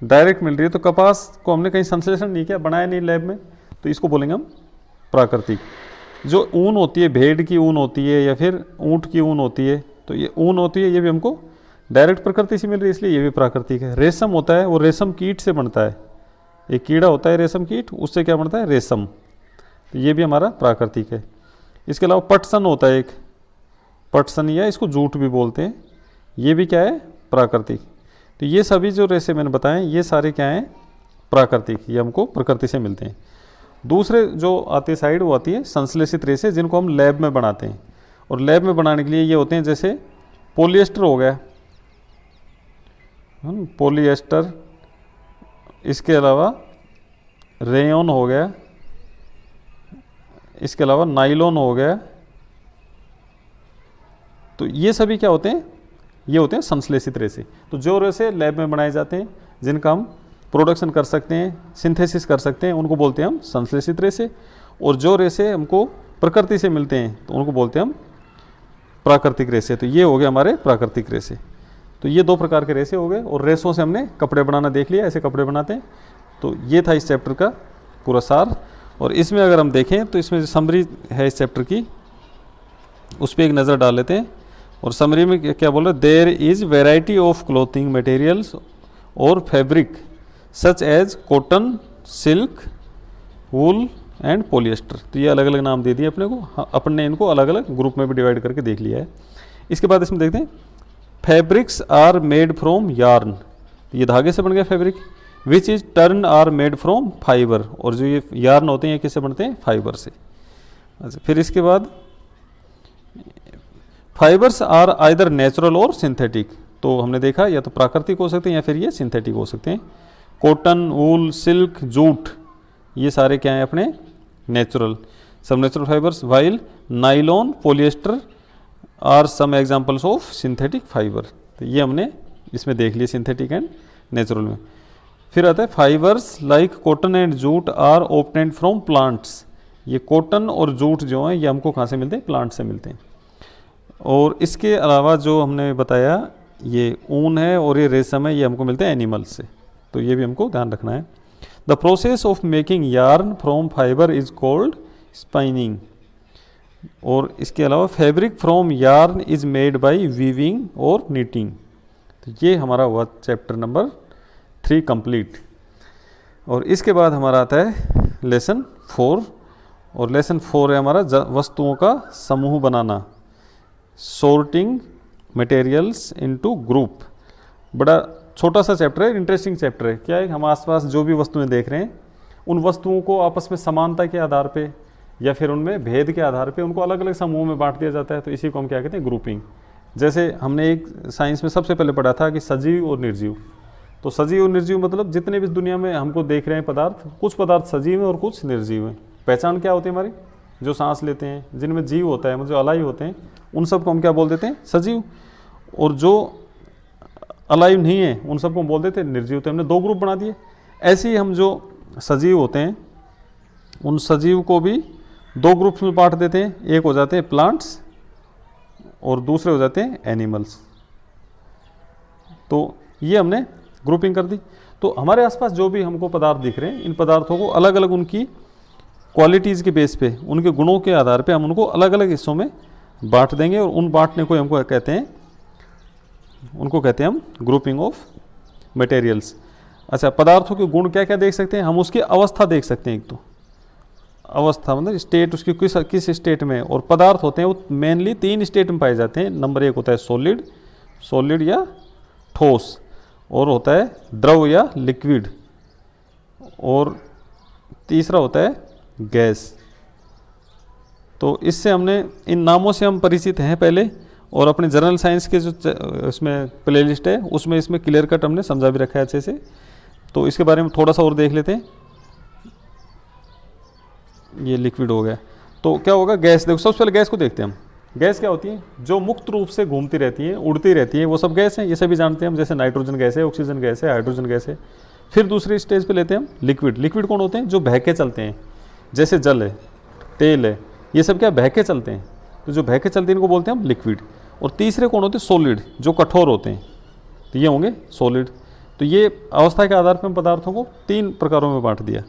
डायरेक्ट मिल रही है, तो कपास को हमने कहीं संश्लेषण नहीं किया, बनाया नहीं लैब में, तो इसको बोलेंगे हम प्राकृतिक। जो ऊन होती है, भेड़ की ऊन होती है या फिर ऊँट की ऊन होती है, तो ये ऊन होती है, ये भी हमको डायरेक्ट प्रकृति से मिल रही है, इसलिए ये भी प्राकृतिक है। रेशम होता है, वो रेशम कीट से बनता है, एक कीड़ा होता है रेशम कीट, उससे क्या बनता है, रेशम। तो ये भी हमारा प्राकृतिक है। इसके अलावा पटसन होता है एक, पटसन या इसको जूट भी बोलते हैं, ये भी क्या है, प्राकृतिक। तो ये सभी जो रेशे मैंने बताए ये सारे क्या हैं, प्राकृतिक, ये हमको प्रकृति से मिलते हैं। दूसरे जो आती है साइड वो आती है संश्लेषित रेशे, जिनको हम लैब में बनाते हैं। और लैब में बनाने के लिए ये होते हैं, जैसे पॉलिएस्टर हो गया, पॉलिएस्टर, इसके अलावा रेयन हो गया, इसके अलावा नाइलॉन हो गया। तो ये सभी क्या होते हैं, ये होते हैं संश्लेषित रेशे। तो जो रेशे लैब में बनाए जाते हैं, जिनका हम प्रोडक्शन कर सकते हैं, सिंथेसिस कर सकते हैं, उनको बोलते हैं हम संश्लेषित रेशे। और जो रेशे हमको प्रकृति से मिलते हैं तो उनको बोलते हैं हम प्राकृतिक रेशे। तो ये हो गए हमारे प्राकृतिक रेशे। तो ये दो प्रकार के रेशे हो गए। और रेशों से हमने कपड़े बनाना देख लिया, ऐसे कपड़े बनाते हैं। तो ये था इस चैप्टर का पूरा सार। और इसमें अगर हम देखें तो इसमें जो समरी है इस चैप्टर की, उस पर एक नज़र डाल लेते हैं। और समरी में क्या बोल रहे हैं, there is variety of clothing materials और fabric such as cotton, silk, wool and polyester. तो ये अलग अलग नाम दे दिए अपने को। अपन ने इनको अलग अलग ग्रुप में भी डिवाइड करके देख लिया है। इसके बाद इसमें देखते हैं fabrics are made from yarn, ये धागे से बन गया fabric. Which is turn are made from fibre, और जो ये यार्न होते हैं ये किससे बनते हैं, फाइबर से। अच्छा, फिर इसके बाद फाइबर्स आर आइदर नेचुरल और सिंथेटिक। तो हमने देखा या तो प्राकृतिक हो सकते हैं या फिर ये सिंथेटिक हो सकते हैं। कॉटन, वूल, सिल्क, जूट, ये सारे क्या हैं अपने नेचुरल, सब natural fibres. While nylon, polyester are some examples of synthetic fibre. तो ये हमने इसमें देख लिया सिंथेटिक एंड नेचुरल में। फिर आता है fibres like cotton and jute are obtained from plants. ये कॉटन और जूट जो हैं ये हमको कहाँ से मिलते हैं, प्लांट से मिलते हैं। और इसके अलावा जो हमने बताया ये ऊन है और ये रेशम है, ये हमको मिलते हैं एनिमल्स से। तो ये भी हमको ध्यान रखना है। The process of making yarn from fibre is called spinning. और इसके अलावा fabric from yarn is made by weaving और नीटिंग। तो ये हमारा हुआ चैप्टर नंबर 3 कंप्लीट। और इसके बाद हमारा आता है लेसन 4। और लेसन 4 है हमारा वस्तुओं का समूह बनाना, सॉर्टिंग मटेरियल्स इनटू ग्रुप। बड़ा छोटा सा चैप्टर है, इंटरेस्टिंग चैप्टर है। क्या है, हम आसपास जो भी वस्तुएं देख रहे हैं उन वस्तुओं को आपस में समानता के आधार पे या फिर उनमें भेद के आधार पे उनको अलग अलग समूह में बांट दिया जाता है। तो इसी को हम क्या कहते हैं, ग्रुपिंग। जैसे हमने एक साइंस में सबसे पहले पढ़ा था कि सजीव और निर्जीव। तो सजीव और निर्जीव मतलब जितने भी दुनिया में हमको देख रहे हैं पदार्थ, कुछ पदार्थ सजीव हैं और कुछ निर्जीव हैं। पहचान क्या होती है हमारी, जो सांस लेते हैं, जिनमें जीव होता है, जो अलाइव होते हैं, उन सबको हम क्या बोल देते हैं, सजीव। और जो अलाइव नहीं है उन सबको हम बोल देते हैं निर्जीव। तो हमने 2 ग्रुप बना दिए। ऐसे ही हम जो सजीव होते हैं उन सजीव को भी 2 ग्रुप्स में बांट देते हैं। एक हो जाते हैं प्लांट्स और दूसरे हो जाते हैं एनिमल्स। तो ये हमने ग्रुपिंग कर दी। तो हमारे आसपास जो भी हमको पदार्थ दिख रहे हैं, इन पदार्थों को अलग अलग उनकी क्वालिटीज़ के बेस पे, उनके गुणों के आधार पे हम उनको अलग अलग हिस्सों में बांट देंगे। और उन बांटने को हमको कहते हैं, उनको कहते हैं हम ग्रुपिंग ऑफ मटेरियल्स। अच्छा, पदार्थों के गुण क्या क्या देख सकते हैं हम, उसकी अवस्था देख सकते हैं। एक तो अवस्था मतलब स्टेट, उसकी किस स्टेट में। और पदार्थ होते हैं वो मेनली 3 स्टेट में पाए जाते हैं। नंबर 1 होता है सॉलिड, सॉलिड या ठोस, और होता है द्रव या लिक्विड, और तीसरा होता है गैस। तो इससे हमने इन नामों से हम परिचित हैं पहले। और अपने जनरल साइंस के जो इसमें प्लेलिस्ट है उसमें इसमें क्लियर कट हमने समझा भी रखा है अच्छे से। तो इसके बारे में थोड़ा सा और देख लेते हैं। ये लिक्विड हो गया। तो क्या होगा, गैस। देखो सबसे पहले गैस को देखते हैं हम। गैस क्या होती है, जो मुक्त रूप से घूमती रहती है, उड़ती रहती है, वो सब गैस है। ये सभी जानते हैं हम, जैसे नाइट्रोजन गैस है, ऑक्सीजन गैस है, हाइड्रोजन गैस है। फिर दूसरी स्टेज पे लेते हैं हम लिक्विड। लिक्विड कौन होते हैं, जो बह के चलते हैं, जैसे जल है, तेल है, ये सब क्या बह के चलते हैं। तो जो बह के चलते हैं इनको बोलते हैं हम लिक्विड। और तीसरे कौन होते हैं, सॉलिड, जो कठोर होते हैं। तो ये होंगे सॉलिड। तो ये अवस्था के आधार पर हम पदार्थों को 3 प्रकारों में बांट दिया।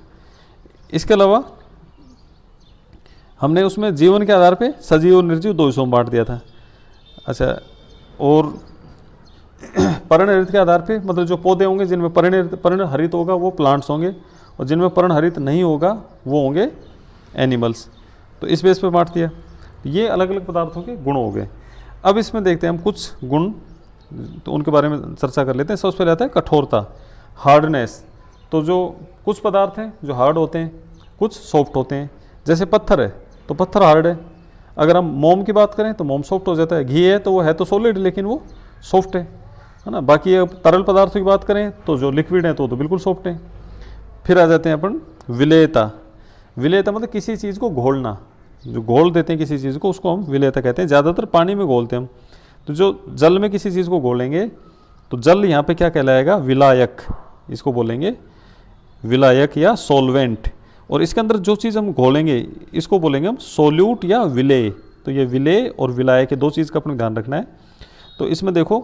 इसके अलावा हमने उसमें जीवन के आधार पे सजीव और निर्जीव 2 हिस्सों में बांट दिया था। अच्छा, और पर्णहरित के आधार पे, मतलब जो पौधे होंगे जिनमें पर्णहरित होगा वो प्लांट्स होंगे, और जिनमें पर्णहरित नहीं होगा वो होंगे एनिमल्स। तो इस बेस पे बांट दिया। ये अलग अलग पदार्थों के गुण हो गए। अब इसमें देखते हैं हम कुछ गुण, तो उनके बारे में चर्चा कर लेते हैं। सबसे पहले आता है कठोरता, हार्डनेस। तो जो कुछ पदार्थ हैं जो हार्ड होते हैं, कुछ सॉफ्ट होते हैं। जैसे पत्थर है तो पत्थर हार्ड है। अगर हम मोम की बात करें तो मोम सॉफ्ट हो जाता है। घी है तो वो है तो सॉलिड लेकिन वो सॉफ्ट है ना। बाकी अब तरल पदार्थों की बात करें तो जो लिक्विड है तो बिल्कुल सॉफ्ट है। फिर आ जाते हैं अपन विलेयता। विलेयता मतलब किसी चीज़ को घोलना, जो घोल देते हैं किसी चीज़ को उसको हम विलेयता कहते हैं। ज़्यादातर पानी में घोलते हैं हम। तो जो जल में किसी चीज़ को घोलेंगे तो जल यहाँ पे क्या कहलाएगा, विलायक, इसको बोलेंगे विलायक या सॉल्वेंट। और इसके अंदर जो चीज़ हम घोलेंगे इसको बोलेंगे हम सोल्यूट या विलेय। तो ये विलेय और विलायक, दो चीज़ का अपने ध्यान रखना है। तो इसमें देखो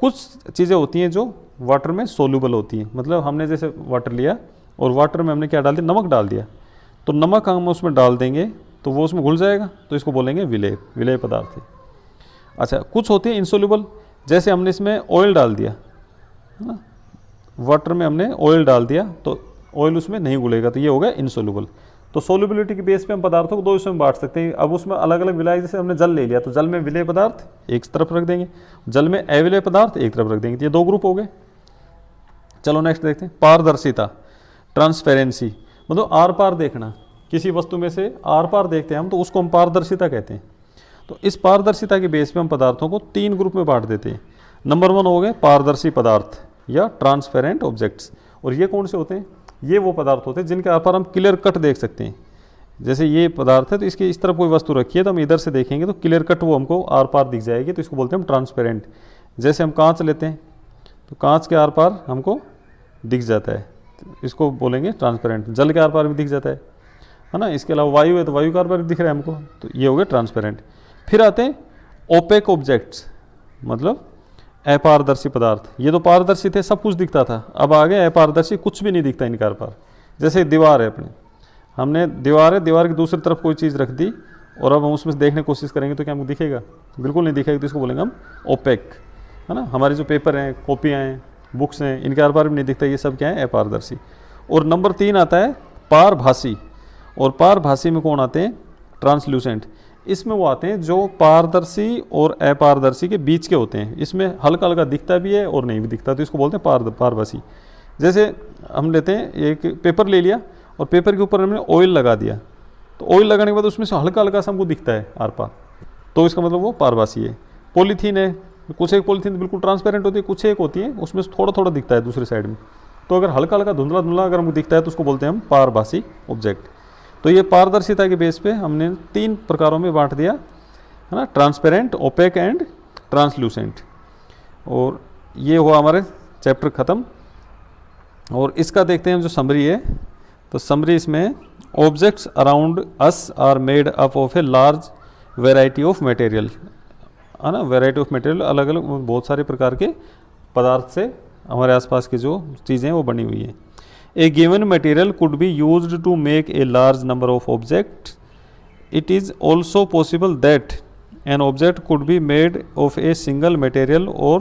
कुछ चीज़ें होती हैं जो वाटर में सोल्यूबल होती हैं। मतलब हमने जैसे वाटर लिया और वाटर में हमने क्या डाल दिया, नमक डाल दिया, तो नमक हम उसमें डाल देंगे तो वो उसमें घुल जाएगा, तो इसको बोलेंगे विलेय, विलेय पदार्थ है। अच्छा, कुछ होती है इंसोल्यूबल, जैसे हमने इसमें ऑयल डाल दिया है ना, वाटर में हमने ऑयल डाल दिया तो ऑयल उसमें नहीं घुलेगा, तो ये हो गया इंसोल्यूबल। तो सोल्यूबिलिटी के बेस पे हम पदार्थों को दो हिस्सों में बांट सकते हैं। अब उसमें अलग अलग विलायक, जैसे हमने जल ले लिया तो जल में विलेय पदार्थ एक तरफ रख देंगे, जल में अविलेय पदार्थ एक तरफ रख देंगे, तो ये दो ग्रुप हो गए। चलो नेक्स्ट देखते हैं, पारदर्शिता, ट्रांसपेरेंसी, मतलब आर पार देखना। किसी वस्तु में से आर पार देखते हैं हम तो उसको हम पारदर्शिता कहते हैं। तो इस पारदर्शिता के बेस पे हम पदार्थों को तीन ग्रुप में बांट देते हैं। नंबर 1 हो गए पारदर्शी पदार्थ या ट्रांसपेरेंट ऑब्जेक्ट्स। और ये कौन से होते हैं, ये वो पदार्थ होते हैं जिनके आर पार हम क्लियर कट देख सकते हैं। जैसे ये पदार्थ है तो इसके इस तरफ कोई वस्तु रखी है तो हम इधर से देखेंगे तो क्लियर कट वो हमको आर पार दिख जाएगी, तो इसको बोलते हैं हम ट्रांसपेरेंट। जैसे हम कांच लेते हैं तो कांच के आर पार हमको दिख जाता है, इसको बोलेंगे ट्रांसपेरेंट। जल के आर पार भी दिख जाता है ना। इसके अलावा वायु है तो वायु के आर पार भी दिख रहा है हमको, तो ये हो गया ट्रांसपेरेंट। फिर आते हैं ओपेक ऑब्जेक्ट्स, मतलब अपारदर्शी पदार्थ। ये तो पारदर्शी थे, सब कुछ दिखता था, अब आ गए अपारदर्शी, कुछ भी नहीं दिखता इनके आर पार। जैसे दीवार है अपनी, हमने दीवार है, दीवार की दूसरी तरफ कोई चीज़ रख दी और अब हम उसमें से देखने की कोशिश करेंगे तो क्या हमको दिखेगा, बिल्कुल नहीं दिखेगा, तो इसको बोलेंगे हम ओपेक, है ना। हमारे जो पेपर हैं, कॉपियाँ हैं, बुक्स हैं, इनके आर पार भी नहीं दिखता, ये सब क्या है, अपारदर्शी। और नंबर 3 आता है पारभासी। और पारभासी में कौन आते हैं, ट्रांसल्यूसेंट। इसमें वो आते हैं जो पारदर्शी और अपारदर्शी के बीच के होते हैं, इसमें हल्का हल्का दिखता भी है और नहीं भी दिखता, तो इसको बोलते हैं पारभासी। जैसे हम लेते हैं एक पेपर ले लिया और पेपर के ऊपर हमने ऑयल लगा दिया, तो ऑयल लगाने के बाद उसमें से हल्का हल्का सा हमको दिखता है आर पार, तो इसका मतलब वो पारभासी है। पॉलीथीन है, कुछ एक पॉलीथीन बिल्कुल ट्रांसपेरेंट होती है, कुछ एक होती है उसमें से थोड़ा थोड़ा दिखता है दूसरी साइड में, तो अगर हल्का हल्का धुंधला धुंधला अगर हमको दिखता है तो उसको बोलते हैं हम पारभासी ऑब्जेक्ट। तो ये पारदर्शिता के बेस पे हमने 3 प्रकारों में बांट दिया, है ना, ट्रांसपेरेंट, ओपेक एंड ट्रांसल्यूसेंट। और ये हुआ हमारे चैप्टर ख़त्म। और इसका देखते हैं जो समरी है, तो समरी इसमें objects around us are made up of a large variety of material, है ना। वेराइटी ऑफ मटेरियल, अलग अलग बहुत सारे प्रकार के पदार्थ से हमारे आसपास की जो चीज़ें वो बनी हुई हैं। A given material could be used to make a large number of objects. It is also possible that an object could be made of a single material or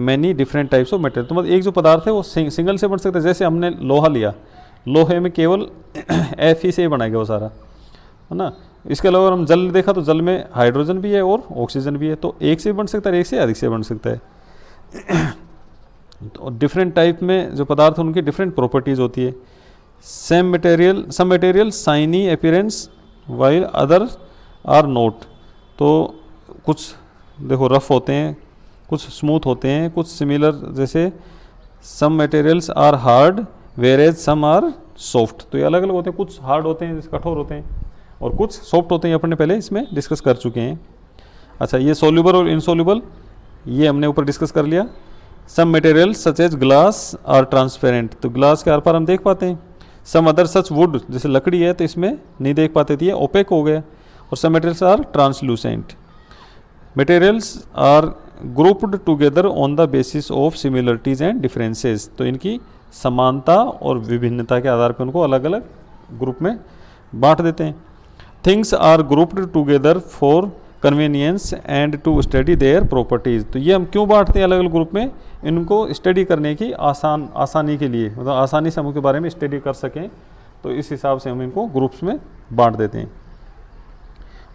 many different types of material. तो मतलब एक जो पदार्थ है वो सिंगल से बन सकता है। जैसे हमने लोहा लिया, लोहे में केवल Fe से ही बना गया वो सारा, है ना। इसके अलावा हम जल देखा तो जल में हाइड्रोजन भी है और ऑक्सीजन भी है, तो एक से बन सकता है, एक से अधिक से बन सकता है। तो डिफरेंट टाइप में जो पदार्थ हैं उनकी डिफरेंट प्रॉपर्टीज़ होती है। Some material shiny appearance while other are not. तो कुछ देखो रफ होते हैं, कुछ स्मूथ होते हैं, कुछ सिमिलर, जैसे some materials are hard whereas some are soft. तो ये अलग अलग होते हैं, कुछ हार्ड होते हैं जैसे कठोर होते हैं और कुछ सॉफ्ट होते हैं, अपने पहले इसमें डिस्कस कर चुके हैं। अच्छा, ये सोल्यूबल और इनसोल्यूबल ये हमने ऊपर डिस्कस कर लिया। Some material such as glass are transparent, तो ग्लास के आर पार हम देख पाते हैं। सम अदर सच वुड, जैसे लकड़ी है तो इसमें नहीं देख पाते थे, ये ओपेक हो गया। और some materials are translucent. Materials are grouped together on the basis of similarities and differences, तो इनकी समानता और विभिन्नता के आधार पर उनको अलग अलग ग्रुप में बांट देते हैं। Things are grouped together for convenience and to study their properties, तो ये हम क्यों बांटते हैं अलग अलग ग्रुप में, इनको स्टडी करने की आसानी के लिए, मतलब आसानी से हम उनके बारे में स्टडी कर सकें, तो इस हिसाब से हम इनको ग्रुप्स में बांट देते हैं।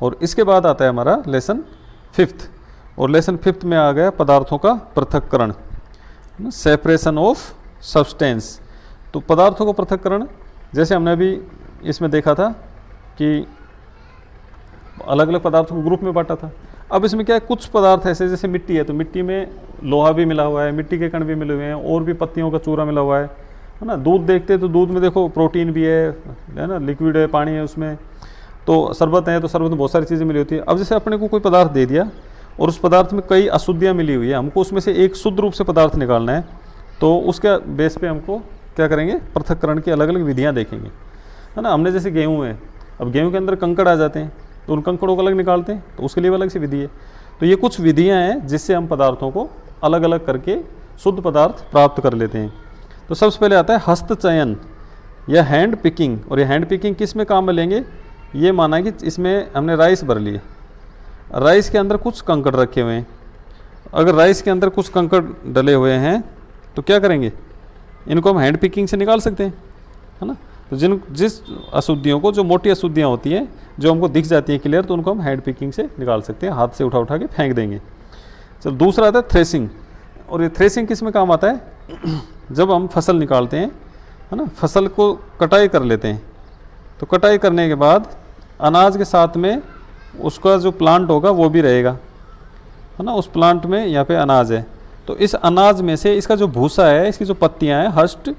और इसके बाद आता है हमारा लेसन 5th, और लेसन 5th में आ गया पदार्थों का पृथक्करण, सेपरेशन ऑफ सब्सटेंस। तो पदार्थों का पृथक्करण, जैसे हमने अभी इसमें देखा था कि अलग अलग पदार्थों को ग्रुप में बांटा था। अब इसमें क्या है, कुछ पदार्थ ऐसे जैसे मिट्टी है तो मिट्टी में लोहा भी मिला हुआ है, मिट्टी के कण भी मिले हुए हैं, और भी पत्तियों का चूरा मिला हुआ है ना। दूध देखते हैं तो दूध में देखो प्रोटीन भी है ना, लिक्विड है, पानी है उसमें। तो शरबत है तो शरबत में बहुत सारी चीज़ें मिली होती है। अब जैसे अपने को कोई पदार्थ दे दिया और उस पदार्थ में कई अशुद्धियाँ मिली हुई है, हमको उसमें से एक शुद्ध रूप से पदार्थ निकालना है, तो उसके बेस पे हमको क्या करेंगे, पृथक्करण की अलग अलग विधियाँ देखेंगे, है ना। हमने जैसे गेहूँ है, अब गेहूँ के अंदर कंकड़ आ जाते हैं तो उन कंकड़ों को अलग निकालते हैं, तो उसके लिए अलग से विधि है। तो ये कुछ विधियाँ हैं जिससे हम पदार्थों को अलग अलग करके शुद्ध पदार्थ प्राप्त कर लेते हैं। तो सबसे पहले आता है हस्त चयन या हैंड पिकिंग। और ये हैंड पिकिंग किस में काम में लेंगे, ये माना कि इसमें हमने राइस भर लिए, राइस के अंदर कुछ कंकड़ रखे हुए हैं। अगर राइस के अंदर कुछ कंकड़ डले हुए हैं तो क्या करेंगे, इनको हम हैंड पिकिंग से निकाल सकते हैं, है ना। तो जिस अशुद्धियों को, जो मोटी अशुद्धियाँ होती हैं जो हमको दिख जाती हैं क्लियर, तो उनको हम हैंड पिकिंग से निकाल सकते हैं, हाथ से उठा उठा के फेंक देंगे। चलो दूसरा आता है थ्रेसिंग। और ये थ्रेसिंग किस में काम आता है, जब हम फसल निकालते हैं, है ना, फसल को कटाई कर लेते हैं, तो कटाई करने के बाद अनाज के साथ में उसका जो प्लांट होगा वो भी रहेगा, है ना। उस प्लांट में यहाँ पे अनाज है, तो इस अनाज में से इसका जो भूसा है, इसकी जो पत्तियाँ हैं, हस्ट,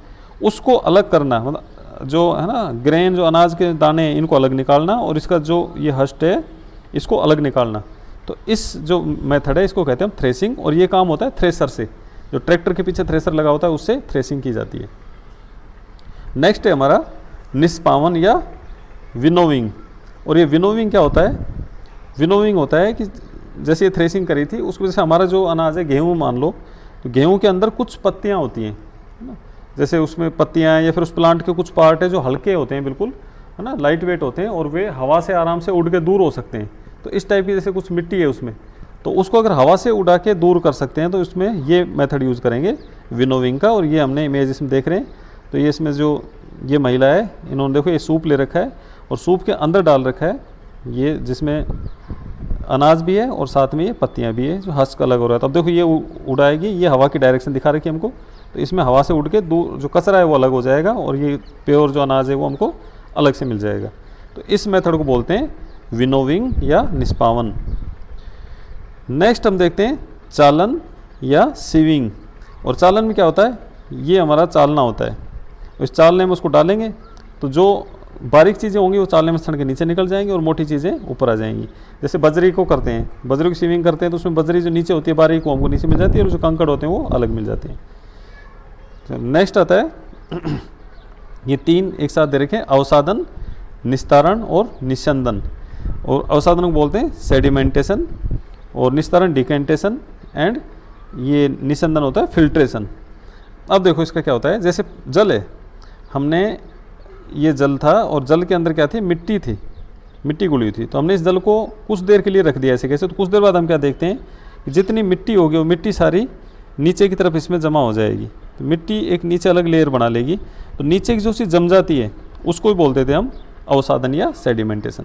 उसको अलग करना, मतलब जो है ना ग्रेन, जो अनाज के दाने हैं, इनको अलग निकालना, और इसका जो ये हस्ट है इसको अलग निकालना। तो इस जो मेथड है इसको कहते हैं हम थ्रेसिंग, और ये काम होता है थ्रेसर से, जो ट्रैक्टर के पीछे थ्रेसर लगा होता है उससे थ्रेसिंग की जाती है। नेक्स्ट है हमारा निष्पावन या विनोविंग। और ये विनोविंग क्या होता है, विनोविंग होता है कि जैसे ये थ्रेसिंग करी थी उसको, जैसे हमारा जो अनाज है गेहूँ मान लो, तो गेहूँ के अंदर कुछ पत्तियाँ होती हैं, है ना, जैसे उसमें पत्तियाँ हैं, या फिर उस प्लांट के कुछ पार्ट है जो हल्के होते हैं बिल्कुल, है ना, लाइट वेट होते हैं, और वे हवा से आराम से उड़ के दूर हो सकते हैं। तो इस टाइप की जैसे कुछ मिट्टी है उसमें, तो उसको अगर हवा से उड़ा के दूर कर सकते हैं तो इसमें ये मेथड यूज़ करेंगे विनोविंग का। और ये हमने इमेज इसमें देख रहे हैं, तो ये इसमें जो ये महिला है, इन्होंने देखो ये सूप ले रखा है और सूप के अंदर डाल रखा है ये, जिसमें अनाज भी है और साथ में ये पत्तियाँ भी है, जो हस्क अलग हो रहा है। तब देखो ये उड़ाएगी, ये हवा की डायरेक्शन दिखा रखी है हमको, तो इसमें हवा से उड़ के दूर जो कचरा है वो अलग हो जाएगा, और ये प्योर जो अनाज है वो हमको अलग से मिल जाएगा। तो इस मेथड को बोलते हैं विनोविंग या निष्पावन। नेक्स्ट हम देखते हैं चालन या सीविंग। और चालन में क्या होता है, ये हमारा चालना होता है, इस चालने में उसको डालेंगे तो जो बारीक चीज़ें होंगी वो चालने में सड़ के नीचे निकल जाएंगी और मोटी चीज़ें ऊपर आ जाएंगी। जैसे बजरी को करते हैं, बजरी की सीविंग करते हैं तो उसमें बजरी जो नीचे होती है बारीक वो हमको नीचे मिल जाती है, और जो कंकड़ होते हैं वो अलग मिल जाते हैं। नेक्स्ट आता है ये तीन एक साथ दे रखे हैं, अवसादन, निस्तारण और निस्यंदन। और अवसादन को बोलते हैं सेडिमेंटेशन, और निस्तारण डिकेंटेशन, एंड ये निस्यंदन होता है फिल्ट्रेशन। अब देखो इसका क्या होता है, जैसे जल है, हमने ये जल था और जल के अंदर क्या थी, मिट्टी थी, मिट्टी घुली हुई थी, तो हमने इस जल को कुछ देर के लिए रख दिया ऐसे कैसे, तो कुछ देर बाद हम क्या देखते हैं कि जितनी मिट्टी होगी वो मिट्टी सारी नीचे की तरफ इसमें जमा हो जाएगी। तो मिट्टी एक नीचे अलग लेयर बना लेगी, तो नीचे की जो चीज़ जम जाती है उसको भी बोलते थे हम अवसादन या सेडिमेंटेशन।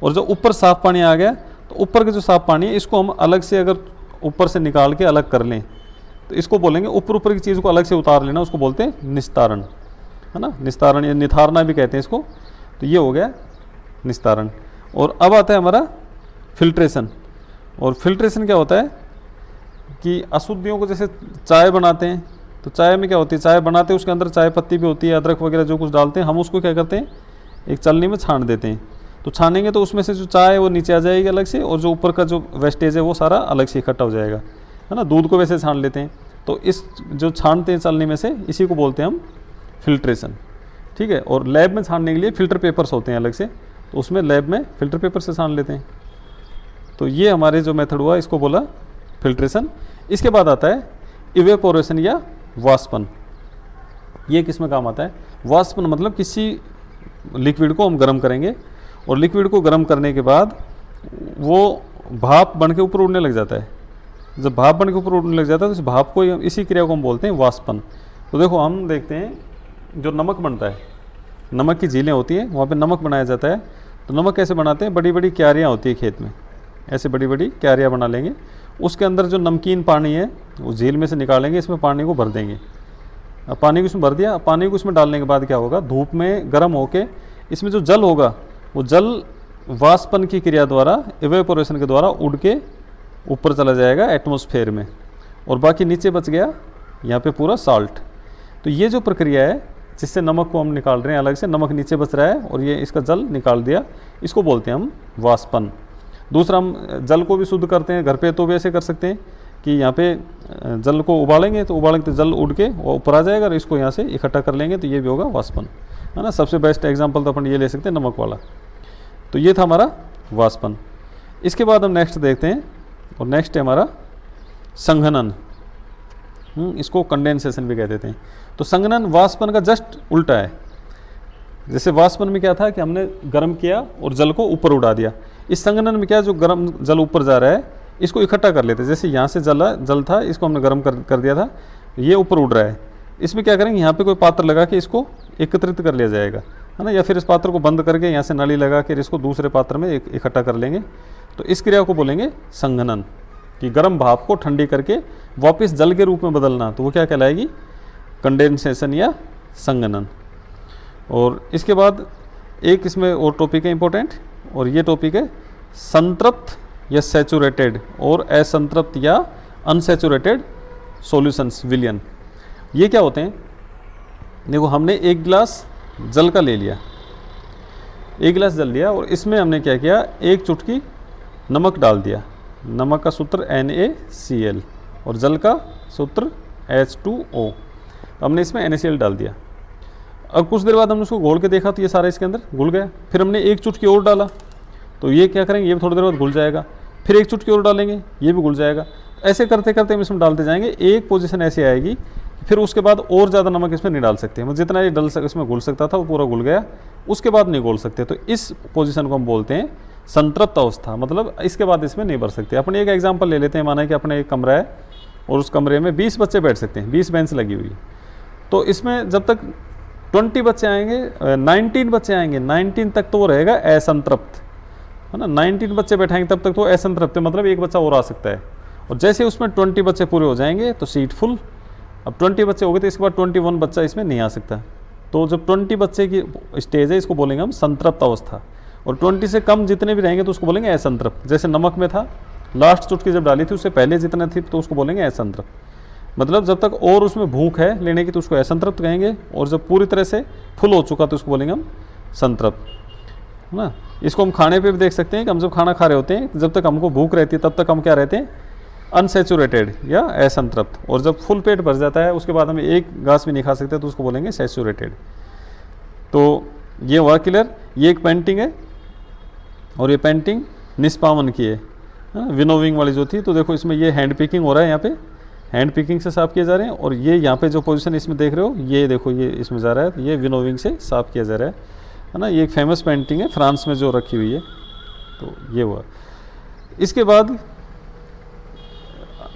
और जो ऊपर साफ पानी आ गया तो ऊपर का जो साफ पानी है इसको हम अलग से अगर ऊपर से निकाल के अलग कर लें तो इसको बोलेंगे, ऊपर की चीज़ को अलग से उतार लेना, उसको बोलते हैं निस्तारण, है ना, निस्तारण या निथारना भी कहते हैं इसको। तो ये हो गया निस्तारण। और अब आता है हमारा फिल्ट्रेशन। और फिल्ट्रेशन क्या होता है कि अशुद्धियों को, जैसे चाय बनाते हैं तो चाय में क्या होती है, चाय बनाते हैं उसके अंदर चाय पत्ती भी होती है, अदरक वगैरह जो कुछ डालते हैं, हम उसको क्या करते हैं एक चलनी में छान देते हैं। तो छानेंगे तो उसमें से जो चाय है वो नीचे आ जाएगी अलग से, और जो ऊपर का जो वेस्टेज है वो सारा अलग से इकट्ठा हो जाएगा, है ना। दूध को वैसे छान लेते हैं, तो इस जो छानते हैं चलनी में से, इसी को बोलते हैं हम फिल्ट्रेशन, ठीक है। और लैब में छानने के लिए फ़िल्टर पेपर्स होते हैं अलग से, तो उसमें लैब में फ़िल्टर पेपर से छान लेते हैं। तो ये हमारे जो मेथड हुआ इसको बोला फिल्ट्रेशन। इसके बाद आता है इवेपोरेशन या वाष्पन। ये किस में काम आता है, वाष्पन मतलब किसी लिक्विड को हम गर्म करेंगे, और लिक्विड को गर्म करने के बाद वो भाप बन के ऊपर उड़ने लग जाता है। जब भाप बन के ऊपर उड़ने लग जाता है तो इस भाप को, इसी क्रिया को हम बोलते हैं वाष्पन। तो देखो हम देखते हैं जो नमक बनता है, नमक की झीलें होती हैं, वहाँ पे नमक बनाया जाता है। तो नमक कैसे बनाते हैं, बड़ी बड़ी क्यारियाँ होती है खेत में, ऐसे बड़ी बड़ी क्यारियाँ बना लेंगे, उसके अंदर जो नमकीन पानी है वो झील में से निकालेंगे, इसमें पानी को भर देंगे। अब पानी को इसमें भर दिया, पानी को इसमें डालने के बाद क्या होगा, धूप में गर्म होके इसमें जो जल होगा वो जल वाष्पन की क्रिया द्वारा, इवेपोरेशन के द्वारा उड़ के ऊपर चला जाएगा एटमॉस्फेयर में, और बाकी नीचे बच गया यहाँ पे पूरा साल्ट। तो ये जो प्रक्रिया है जिससे नमक को हम निकाल रहे हैं अलग से, नमक नीचे बच रहा है और ये इसका जल निकाल दिया, इसको बोलते हैं हम वाष्पन। दूसरा, हम जल को भी शुद्ध करते हैं घर पे, तो भी ऐसे कर सकते हैं कि यहाँ पे जल को उबालेंगे तो उबालेंगे तो जल उड़ के वो ऊपर आ जाएगा और इसको यहाँ से इकट्ठा कर लेंगे, तो ये भी होगा वाष्पन, है ना। सबसे बेस्ट एग्जाम्पल तो अपन ये ले सकते हैं नमक वाला। तो ये था हमारा वाष्पन। इसके बाद हम नेक्स्ट देखते हैं, और नेक्स्ट है हमारा संघनन। इसको कंडेंसेशन भी कह देते हैं। तो संघनन वाष्पन का जस्ट उल्टा है। जैसे वाष्पन में क्या था कि हमने गर्म किया और जल को ऊपर उड़ा दिया, इस संघनन में क्या, जो गर्म जल ऊपर जा रहा है इसको इकट्ठा कर लेते हैं। जैसे यहाँ से जल था, इसको हमने गर्म कर दिया था, ये ऊपर उड़ रहा है, इसमें क्या करेंगे, यहाँ पे कोई पात्र लगा के इसको एकत्रित कर लिया जाएगा, है ना, या फिर इस पात्र को बंद करके यहाँ से नली लगा कर इसको दूसरे पात्र में इकट्ठा कर लेंगे। तो इस क्रिया को बोलेंगे संघनन, कि गर्म भाप को ठंडी करके वापस जल के रूप में बदलना, तो वो क्या कहलाएगी, कंडेंसेशन या संघनन। और इसके बाद एक इसमें और टॉपिक है इंपॉर्टेंट, और ये टॉपिक है संतृप्त या सैचुरेटेड और असंतृप्त या अनसैचुरेटेड सॉल्यूशंस विलयन। ये क्या होते हैं, देखो हमने एक गिलास जल का ले लिया, एक गिलास जल लिया और इसमें हमने क्या किया, एक चुटकी नमक डाल दिया। नमक का सूत्र NaCl और जल का सूत्र H2O। हमने इसमें NaCl डाल दिया। अब कुछ देर बाद हमने उसको घोल के देखा तो ये सारा इसके अंदर घुल गया। फिर हमने एक चुटकी और डाला, तो ये क्या करेंगे, ये भी थोड़ी देर बाद घुल जाएगा। फिर एक चुटकी और डालेंगे, ये भी घुल जाएगा। ऐसे करते करते हम इसमें डालते जाएंगे। एक पोजीशन ऐसी आएगी, फिर उसके बाद और ज़्यादा नमक इसमें नहीं डाल सकते, मतलब जितना ये इसमें घुल सकता था वो पूरा घुल गया, उसके बाद नहीं घोल सकते। तो इस पोजीशन को हम बोलते हैं संतृप्त अवस्था, मतलब इसके बाद इसमें नहीं भर सकते। अपने एक एग्जाम्पल ले लेते हैं, माना कि अपने एक कमरा है और उस कमरे में 20 बच्चे बैठ सकते हैं, 20 बेंच लगी हुई है। तो इसमें जब तक 20 बच्चे आएंगे, 19 बच्चे आएंगे, 19 तक तो वो रहेगा असंतृप्त, है ना। 19 बच्चे बैठाएंगे तब तक तो असंतृप्त, मतलब एक बच्चा और आ सकता है। और जैसे उसमें 20 बच्चे पूरे हो जाएंगे तो सीट फुल। अब 20 बच्चे हो गए तो इसके बाद 21 बच्चा इसमें नहीं आ सकता। तो जब 20 बच्चे की स्टेज है इसको बोलेंगे हम संतृप्त अवस्था, और 20 से कम जितने भी रहेंगे तो उसको बोलेंगे असंतृप्त। जैसे नमक में था, लास्ट चुटकी जब डाली थी उससे पहले जितना थी तो उसको बोलेंगे असंतृप्त। मतलब जब तक और उसमें भूख है लेने की तो उसको असंतृप्त कहेंगे, और जब पूरी तरह से फुल हो चुका तो उसको बोलेंगे हम संतृप्त, है ना। इसको हम खाने पे भी देख सकते हैं कि हम जब खाना खा रहे होते हैं, जब तक हमको भूख रहती है तब तक हम क्या रहते हैं, अनसैचुरेटेड या असंतृप्त। और जब फुल पेट भर जाता है उसके बाद हम एक घास भी नहीं खा सकते तो उसको बोलेंगे सैचुरेटेड। तो ये हुआ क्लियर। ये एक पेंटिंग है और ये पेंटिंग निष्पावन की है, विनोविंग वाली जो थी। तो देखो इसमें ये हैंड पिकिंग हो रहा है, यहाँ पे हैंड पिकिंग से साफ़ किए जा रहे हैं। और ये यहाँ पे जो पोजीशन इसमें देख रहे हो, ये देखो ये इसमें जा रहा है, तो ये विनोविंग से साफ़ किया जा रहा है ना। ये एक फेमस पेंटिंग है फ्रांस में जो रखी हुई है। तो ये हुआ। इसके बाद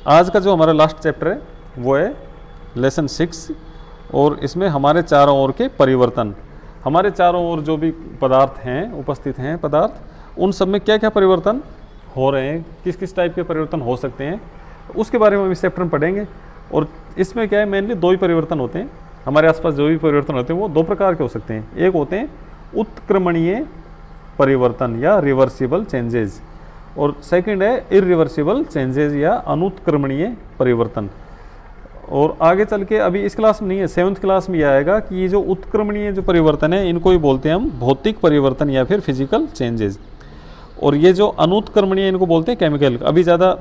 आज का जो हमारा लास्ट चैप्टर है वो है लेसन 6, और इसमें हमारे चारों ओर के परिवर्तन। हमारे चारों ओर जो भी पदार्थ हैं, उपस्थित हैं पदार्थ, उन सब में क्या क्या परिवर्तन हो रहे हैं, किस किस टाइप के परिवर्तन हो सकते हैं, उसके बारे में हम इस चैप्टर में पढ़ेंगे। और इसमें क्या है, मेनली दो ही परिवर्तन होते हैं। हमारे आसपास जो भी परिवर्तन होते हैं वो दो प्रकार के हो सकते हैं। एक होते हैं उत्क्रमणीय परिवर्तन या रिवर्सिबल चेंजेस, और सेकंड है इरिवर्सिबल चेंजेस या अनुत्क्रमणीय परिवर्तन। और आगे चल के अभी इस क्लास में नहीं है, 7th क्लास में यह आएगा कि ये जो उत्क्रमणीय जो परिवर्तन है इनको ही बोलते हैं हम भौतिक परिवर्तन या फिर फिजिकल चेंजेस। और ये जो अनुत्क्रमणीय इनको बोलते हैं केमिकल। अभी ज़्यादा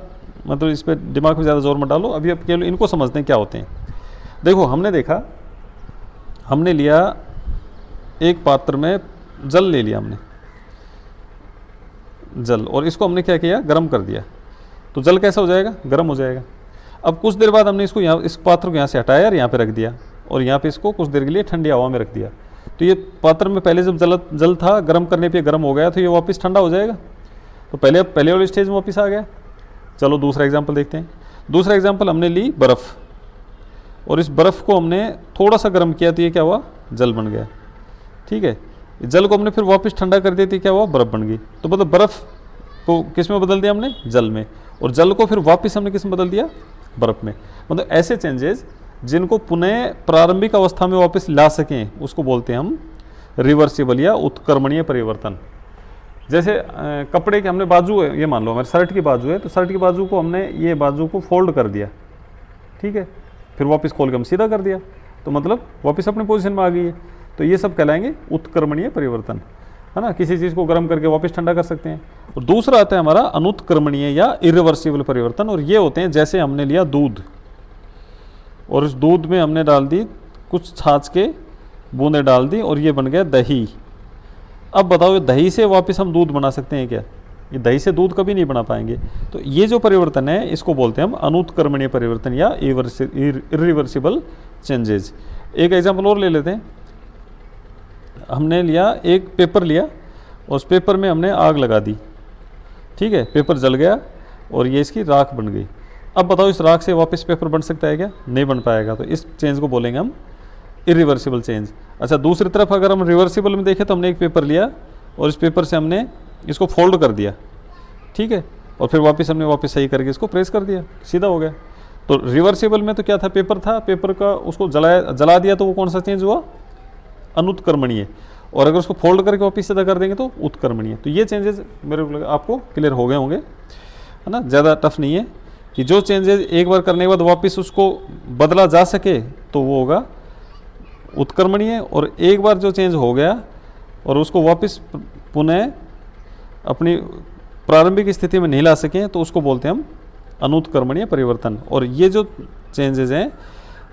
मतलब इस पर दिमाग में ज़्यादा जोर मत डालो, अभी अब केवल इनको समझते हैं क्या होते हैं। देखो हमने देखा, हमने लिया एक पात्र में जल ले लिया हमने, जल, और इसको हमने क्या किया, गर्म कर दिया। तो जल कैसा हो जाएगा, गर्म हो जाएगा। अब कुछ देर बाद हमने इसको यहाँ, इस पात्र को यहाँ से हटाया और यहाँ पे रख दिया, और यहाँ पे इसको कुछ देर के लिए ठंडी हवा में रख दिया। तो ये पात्र में पहले जब जल था, गर्म करने पे गर्म हो गया, तो ये वापस ठंडा हो जाएगा। तो पहले वाली स्टेज में वापस आ गया। चलो दूसरा एग्जाम्पल देखते हैं। दूसरा एग्जाम्पल हमने ली बर्फ़, और इस बर्फ़ को हमने थोड़ा सा गर्म किया तो ये क्या हुआ, जल बन गया। ठीक है, जल को हमने फिर वापस ठंडा कर दिया तो क्या हुआ, बर्फ़ बन गई। तो मतलब बर्फ़ को किस में बदल दिया हमने, जल में, और जल को फिर वापस हमने किस में बदल दिया, बर्फ़ में। मतलब ऐसे चेंजेस जिनको पुनः प्रारंभिक अवस्था में वापस ला सकें उसको बोलते हैं हम रिवर्सिबल या उत्क्रमणीय परिवर्तन। जैसे कपड़े के हमने बाजू है, ये मान लो हमारे शर्ट की बाजू है, तो शर्ट की बाजू को हमने ये बाजू को फोल्ड कर दिया, ठीक है, फिर वापस खोल के हम सीधा कर दिया, तो मतलब वापस अपनी पोजीशन में आ गई है। तो ये सब कहलाएंगे उत्क्रमणीय परिवर्तन, है ना। किसी चीज़ को गर्म करके वापस ठंडा कर सकते हैं। और दूसरा आता है हमारा अनुत्क्रमणीय या इरिवर्सिबल परिवर्तन, और ये होते हैं जैसे हमने लिया दूध और इस दूध में हमने डाल दी कुछ छाछ के बूंदें डाल दी और ये बन गया दही। अब बताओ ये दही से वापस हम दूध बना सकते हैं क्या? ये दही से दूध कभी नहीं बना पाएंगे। तो ये जो परिवर्तन है इसको बोलते हैं हम अनुत्क्रमणीय परिवर्तन या इरिवर्सिबल चेंजेस। एक एग्जांपल और ले लेते हैं। हमने लिया एक पेपर लिया और उस पेपर में हमने आग लगा दी, ठीक है, पेपर जल गया और ये इसकी राख बन गई। अब बताओ इस राख से वापस पेपर बन सकता है क्या? नहीं बन पाएगा। तो इस चेंज को बोलेंगे हम इरिवर्सिबल चेंज। अच्छा, दूसरी तरफ अगर हम रिवर्सिबल में देखें तो हमने एक पेपर लिया और इस पेपर से हमने इसको फोल्ड कर दिया, ठीक है, और फिर वापस हमने वापस सही करके इसको प्रेस कर दिया, सीधा हो गया। तो रिवर्सिबल में तो क्या था, पेपर था, पेपर का उसको जला दिया, तो वो कौन सा चेंज हुआ? अनुत्क्रमणीय। और अगर उसको फोल्ड करके वापस सीधा कर देंगे तो उत्क्रमणीय। तो ये चेंजेस मेरे को आपको क्लियर हो गए होंगे, है ना, ज़्यादा टफ नहीं है कि जो चेंजेस एक बार करने के बाद वापस उसको बदला जा सके तो वो होगा उत्क्रमणीय, और एक बार जो चेंज हो गया और उसको वापस पुनः अपनी प्रारंभिक स्थिति में नहीं ला सकें तो उसको बोलते हैं हम अनुत्क्रमणीय परिवर्तन। और ये जो चेंजेस हैं,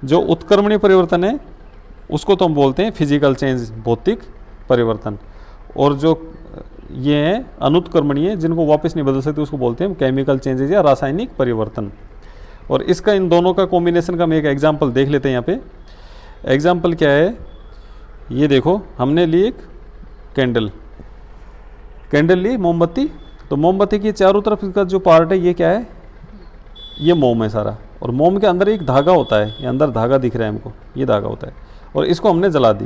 जो उत्क्रमणीय परिवर्तन है उसको तो हम बोलते हैं फिजिकल चेंज, भौतिक परिवर्तन, और जो ये हैं अनुत्क्रमणीय जिनको वापस नहीं बदल सकते उसको बोलते हैं हम केमिकल चेंजेस या रासायनिक परिवर्तन। और इसका इन दोनों का कॉम्बिनेशन का हम एक एग्जाम्पल देख लेते हैं। यहाँ पे एग्जाम्पल क्या है, ये देखो, हमने ली एक कैंडल ली, मोमबत्ती। तो मोमबत्ती की चारों तरफ इसका जो पार्ट है ये क्या है, ये मोम है सारा, और मोम के अंदर एक धागा होता है, ये अंदर धागा दिख रहा है हमको, ये धागा होता है, और इसको हमने जला दी,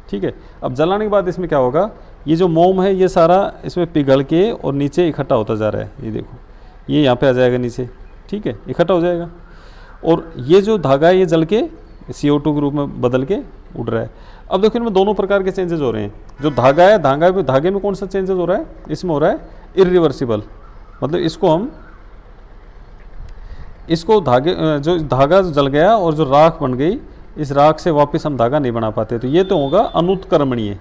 ठीक है। अब जलाने के बाद इसमें क्या होगा, ये जो मोम है ये सारा इसमें पिघल के और नीचे इकट्ठा होता जा रहा है, ये देखो, ये यहाँ पे आ जाएगा नीचे, ठीक है, इकट्ठा हो जाएगा। और ये जो धागा है ये जल के CO2 के रूप में बदल के उड़ रहा है। अब देखो इनमें दोनों प्रकार के चेंजेस हो रहे हैं। जो धागा है, धागे में कौन सा चेंजेस हो रहा है, इसमें हो रहा है इरिवर्सिबल, मतलब इसको धागा जल गया और जो राख बन गई, इस राख से वापस हम धागा नहीं बना पाते, तो ये तो होगा अनुत्क्रमणीय, है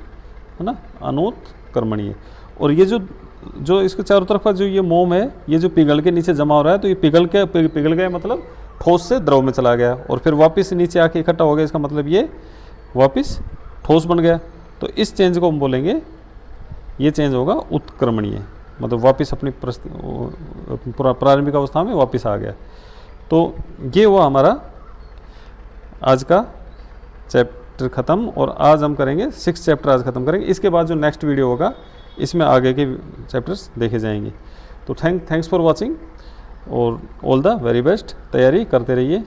ना, अनुत्क्रमणीय। और ये जो इसके चारों तरफ का जो ये मोम है, ये जो पिघल के नीचे जमा हो रहा है, तो ये पिघल गया मतलब ठोस से द्रव में चला गया और फिर वापस नीचे आके इकट्ठा हो गया, इसका मतलब ये वापस ठोस बन गया। तो इस चेंज को हम बोलेंगे, ये चेंज होगा उत्क्रमणीय, मतलब वापस अपनी प्रारंभिक अवस्था में वापस आ गया। तो ये हुआ हमारा आज का चैप्टर ख़त्म, और आज हम करेंगे 6 चैप्टर आज ख़त्म करेंगे। इसके बाद जो नेक्स्ट वीडियो होगा इसमें आगे के चैप्टर्स देखे जाएंगे। तो थैंक्स फॉर वॉचिंग और ऑल द वेरी बेस्ट, तैयारी करते रहिए।